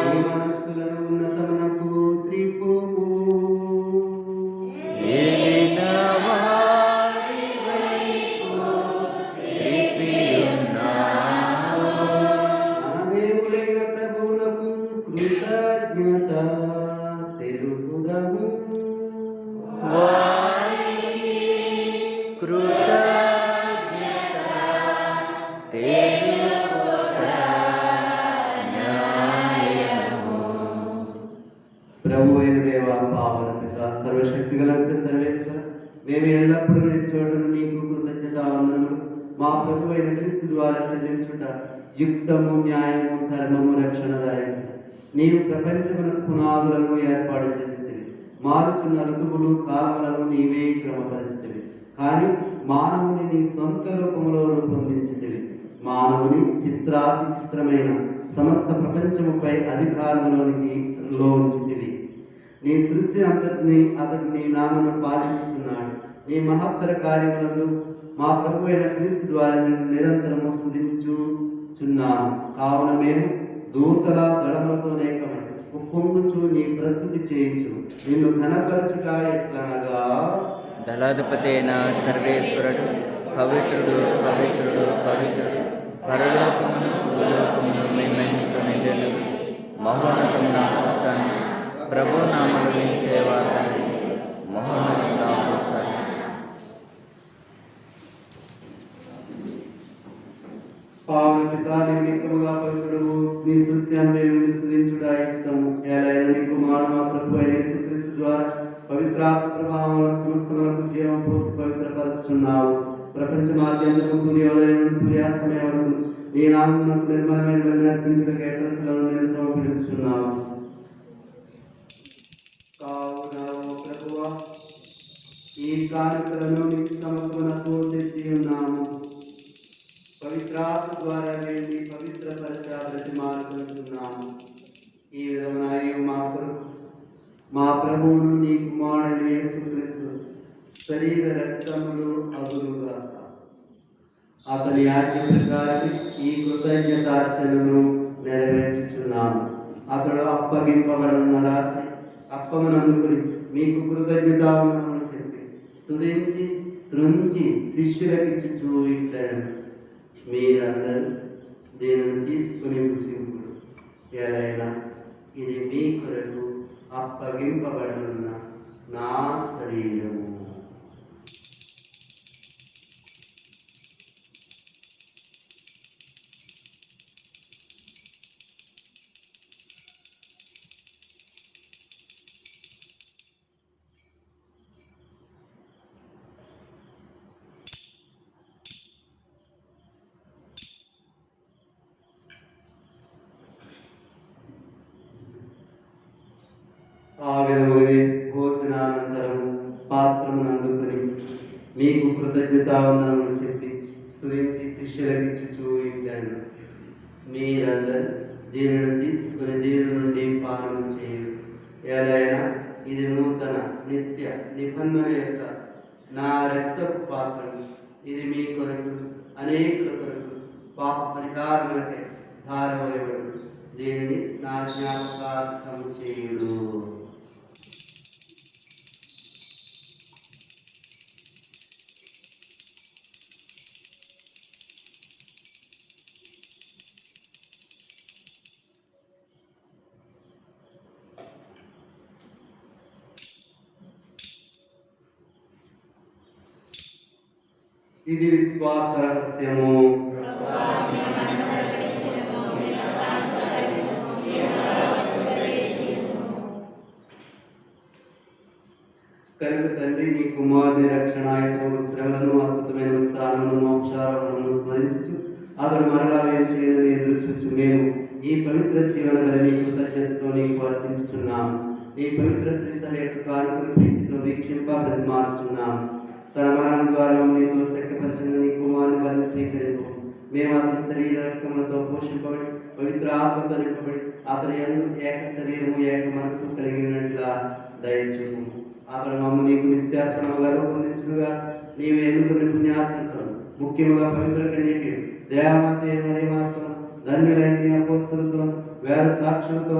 మీ మనస్సులను ఉన్నతమునకు త్రిప్పుము. మన దేవుడైన ప్రభువునకు కృతజ్ఞత తెలుపుదము. ప్రభు అయిన దేవ, పావన పిత, సర్వశక్తి గల సర్వేశ్వర, మేము ఎల్లప్పుడూ చోటును నీకు కృతజ్ఞత వందనము మా ప్రభు అయిన క్రీస్తు ద్వారా చెల్లించుట యుక్తము, న్యాయము, ధర్మము, రక్షణదాయము. నీవు ప్రపంచమునకు పునాదులను ఏర్పాటు చేసితివి. మారుచున్న ఋతువులు, కాలములను నీవే క్రమపరిచితివి. కానీ మానవుని నీ సొంత రూపంలో రూపొందించితివి. మానవుని చిత్రాతి చిత్రమైన సమస్త ప్రపంచముపై అధికారంలోనికి ఉంచితివి. నీ సృష్టి అంతటిని అతడు నీ నామను పాలించుతున్నాడు. నీ మహత్తర కార్యములందు మా ప్రభు అయిన క్రీస్తు ద్వారా నిరంతరము స్తుతించుచున్నాము. కావున మేము దూతల దళములతో నేకమై ఉప్పొంగుచు నీ ప్రస్తుతి చేయించు. నిన్ను ఘనపరచుట ఎట్లనగా, దళాధిపతి అయిన సర్వేశ్వరుడు పవిత్రుడు పవిత్రుడు పవిత్రుడు, పరలోకమును భూలోకమును మీ మహిమతో నిండెను. మహోన్నతమున హోసానా, ప్రభు నామమున వించేవారని మహోన్నతమున హోసానా. పావన పితా, నీ నిత్యముగా పవిత్రుడు, నీ సృష్టి అందేవుని స్తుతించుట యుక్తము. ఏలైన నీ కుమారుడు మా ప్రభు అయిన యేసుక్రీస్తు ద్వారా పవిత్రాత్మ ప్రభావంలో సమస్తములకు జీవం పోసి పవిత్రపరచుచున్నావు. ప్రపంచమాద్యంతము సూర్యోదయం నుండి సూర్యాస్తమయం వరకు నీ నామమునకు నిర్మలమైన బలి అర్పించుటకు ఏకరసలను నిరతం పిలుచుచున్నావు. కావున ఓ ప్రభువా, ఈ కానుకలను నీ సమక్షమునకు తెచ్చి ఉన్నాము. పవిత్రాత్మ ద్వారా వెళ్ళి పవిత్రపరచ బ్రతిమాలుకొనుచున్నాము. ఈ విధమున మా ప్రభువును నీ కుమారుడైన యేసుక్రీస్తు శరీర రక్తములు అగులుగాక. అతని ఆజ్ఞ ప్రకారం ఈ కృతజ్ఞతార్చనను నెరవేర్చుచున్నాము. అతడు అప్పగింపబడనున్న రాత్రి అప్పమునందుకుని మీకు కృతజ్ఞతావందనములు చెప్పి స్తుతించి త్రుంచి శిష్యులకిచ్చుచూ ఇట్లనెను, మీరందరూ దీనిని తీసుకుని పుచ్చుకుడు. ఏదైనా ఇది మీ కొరకు అప్పగింపబడనున్న నా శరీరము. ఆ విధముగా భోజనానంతరం పాత్రమును అందుకొని మీకు కృతజ్ఞతావందనములు చెప్పి స్తుతించి శిష్యులకిచ్చుచూ ఇట్లనెను, మీరందరూ దీనిని తీసుకుని దీని నుండి పాలన చేయరు. ఏదైనా ఇది నూతన నిత్య నిబంధన యొక్క నా రక్తపు పాత్రము. ఇది మీ కొరకు అనేకుల కొరకు పాప పరిహారములకై ధారవేయబడు. దీనిని నా జ్ఞాపకార్థం చేయుడు. ఇది విశ్వాస రహస్యము. కనుక తండ్రి నీ కుమారుని రక్షణాయుతము శ్రమలను అద్భుతమైన ఉత్థానమును మోక్షారోహణను స్మరించు అతడు మరలా ఏం చేయాలని ఎదురుచూచు మేము ఈ పవిత్ర జీవన బలి కృతజ్ఞతతో నీకు అర్పించుచున్నాము. నీ పవిత్ర శ్రీ సభ యొక్క కానుకల ప్రీతితో వీక్షింప ప్రతిమార్చున్నాము. తన మరణం ద్వారా నీతో శక్తిపరిచిన నీ కుమారుని బలి స్వీకరింపు. మేము అతని శరీర రక్తములతో పోషింపబడి పవిత్ర ఆత్మతో నింపబడి అతని యందు ఏక శరీరము ఏక మనస్సు కలిగినట్లా దయచూపు. అతడు మమ్మ నీకు నిత్యాత్మగా రూపొందించుగా నీవు ఎన్నుకున్న పుణ్యాత్మతో ముఖ్యముగా పవిత్ర కన్యకి దేవమాత మరియమాతో ధన్యులైన నీ అపోస్తలతో వేద సాక్షులతో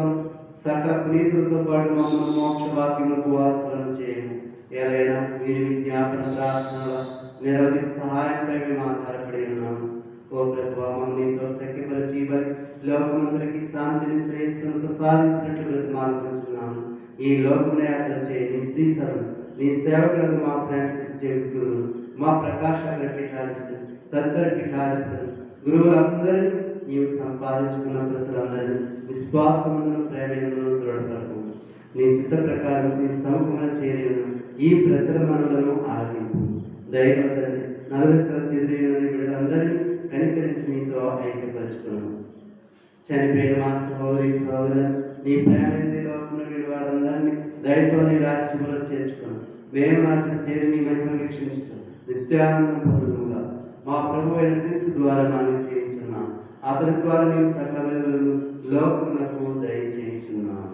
సకల పునీతులతో పాటు మమ్మల్ని మోక్ష వాక్యములకు వారసులను చేయము. ఏదైనా వీరి విజ్ఞాపన ప్రార్థనల నిరవధిక సహాయంపై మేము ఆధారపడి ఉన్నాము. ఓ ప్రభువా, మమ్మల్ని నీతో శక్తిపరిచి బలి లోకమంతులకి శాంతిని శ్రేయస్సును ప్రసాదించినట్లు బ్రతిమాలుకుంటున్నాము. ఈ లోకమున యాత్ర చేయి నీ శ్రీసరం నీ సేవకులకు మా ఫ్రాన్సిస్ జగద్గురువు మా ప్రకాశ పీఠాధిపతులు తదితర పీఠాధిపతులు గురువులందరినీ నీవు సంపాదించుకున్న ప్రజలందరినీ విశ్వాసములను ప్రేమను దృఢపడకు. నీ చిత్త ప్రకారం నీ సముఖమున చేరిన ఈ ప్రజల మనలను ఆలకింపు. దయతో తండ్రి నలుదశల చెదిరిన వీళ్ళందరినీ కనికరించి నీతో ఐక్యపరచుకున్నాము. చనిపోయిన మా సహోదరి సహోదరులు నీ ప్రేమ లోకంలో వీడి వారందరినీ దయతో నీ రాజ్యములో చేర్చుకున్నాం. మేము రాజ్యం చేరి నీ మహిమను వీక్షించు నిత్యానందం పొందుగా మా ప్రభు అయిన క్రీస్తు ద్వారా మనం చేయించున్నాం. అతని ద్వారా నీవు సకల వెలుగులను లోకములకు దయచేయించున్నాము.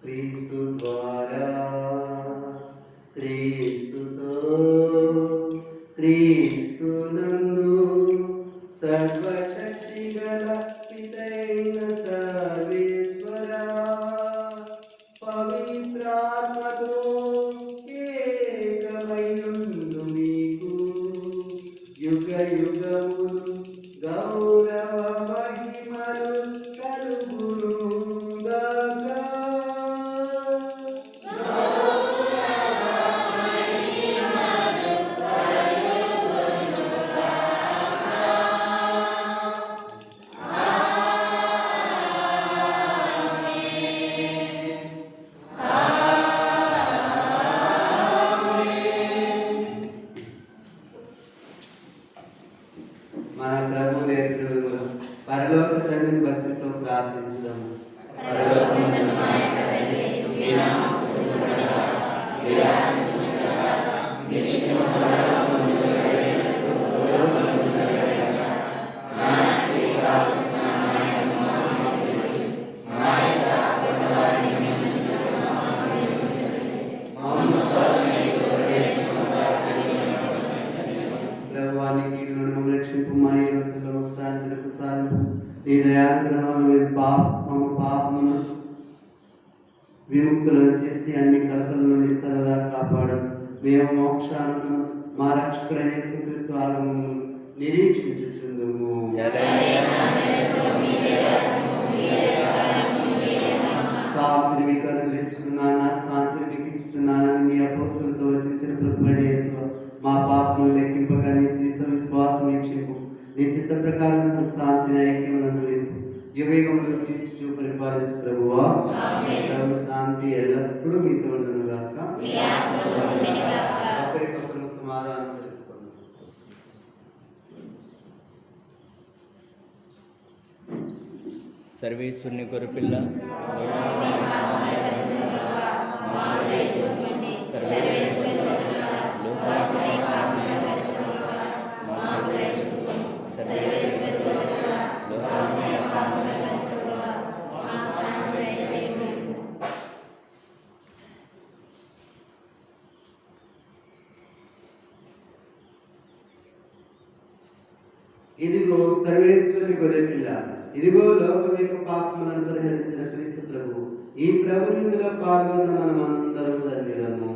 క్రీస్తు ద్వారా క్రీస్తుతో క్రీస్తునందు సర్వశక్తి గల పితైన సర్వేశ్వరా పవిత్రాత్మతో ఏకమైనందు మీకు యుగ యుగములు గౌరవ మహిమలు కలుగును గాక. మన ప్రభు నేర్చుడు పరలోక తండ్రిని భక్తితో ప్రార్థించుదాము. పాపమును విముక్తులను చేసి అన్ని కలతల నుండి సర్వదా కాపాడు. మేము మోక్షానందము మా రక్షకుడైన యేసుక్రీస్తు ఆగమము నిరీక్షించుచుందుము. శాంతిని మీకు అనుగ్రహించుతున్నాను, నా శాంతిని మీకు ఇచ్చుచున్నానని నీ అపోస్తలులతో వచించిన ప్రభువైన యేసు మా పాపములు లెక్కింపగా నీ శ్రీస్త విశ్వాసం వీక్షింపు. నీ చిత్త ప్రకారం శాంతిని ఐక్యములను నింపు. యుగయుగములు జీవించు పరిపాలించు ప్రభువా. ప్రభు శాంతి ఎల్లప్పుడూ మీతో ఉండును గాక. ఒకరికొకరు సమాధానం తెలుసుకోండి. సర్వేశ్వరుని గొర్రెపిల్ల ఇదిగో సర్వేశ్వరుని గొర్రెపిల్ల, ఇదిగో లోకం యొక్క పాపములను పరిహరించిన క్రీస్తు ప్రభు. ఈ ప్రభు విందులో పాల్గొన్న మనం అందరూ ధన్యులము.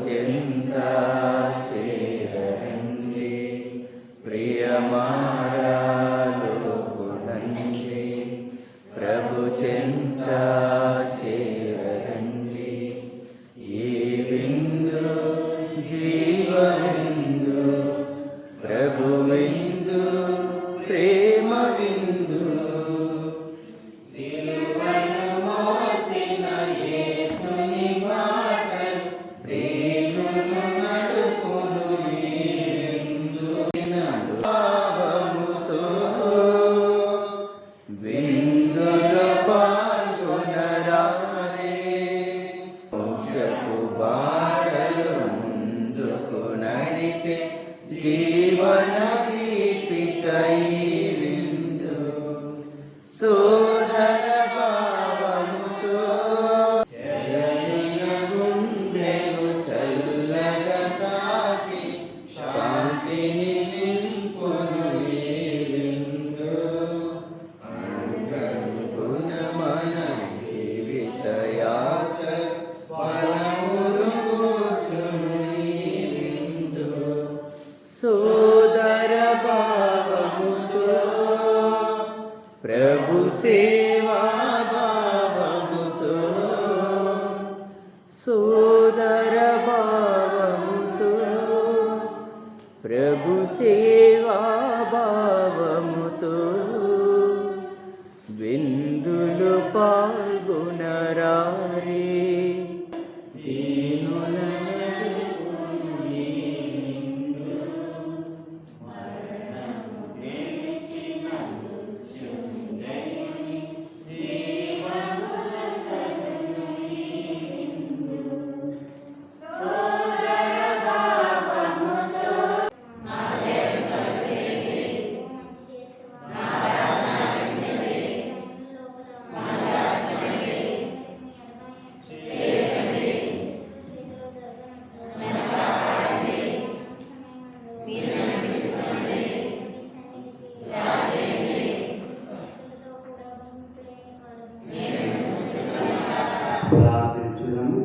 చెంత చేరండి, ప్రియమారాలోకునండి, ప్రభు చెంత చేరండి. ఈ విందు జీవ విందు, ప్రభు విందు, ప్రేమ విందు. సిలువను మోసిన యేసుని మాటలు ప్రేమను నడుపును ఈ విందు. భావముతో విందులో పాల్గొనరారే, మోక్షపు బాటలు ముందుకు నడిపే జీవన దీపిక ఈ విందు. సోదర భావముతో జయలిన గుండెను చల్లగా తాకి శాంతిని నింపును ఈ విందు. అనుగనుగుణ మన జీవిత యాత్ర ఫలములు కూర్చును ఈ విందు. సోదర భావముతో ప్రభు సేవా భావముతో, సోదర భావముతో ప్రభు సేవా భావముతో విందులు పాల్గొనరారే. దీనుల నడుపును ఈ విందు. మరణము గెలిచిన మృత్యుంజయుని జీవముల సదను ఈ విందు. సోదర భావముతో ప్రార్థించుదాము.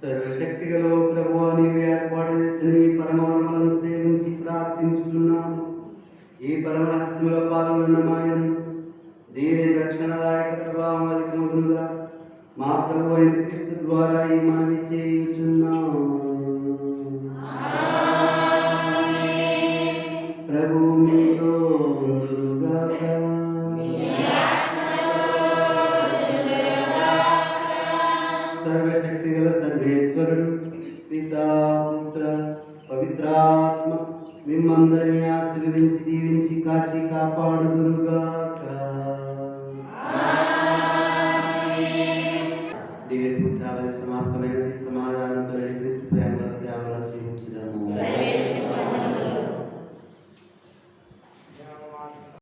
సర్వశక్తిగల ప్రభువా, నీవు ఏర్పాటు చేసిన ఈ పరమాణులను సేవించి ప్రార్థించుచున్నాము. ఈ పరమ రహస్యములో పాల్గొన్న మాయం దీని రక్షణదాయక ప్రభావం అధికమగునుగా మా ప్రభు అయిన క్రీస్తు ద్వారా ఈ మనవి చేయుచున్నాము. ప్రభు మీతో ఉండుగాక. సర్వశక్తిగల సర్వేశ్వరుడు పితా పుత్ర పవిత్రాత్మ మిమ్మందరినీ ఆశీర్వదించి దీవించి కాచి కాపాడుదురుగాక.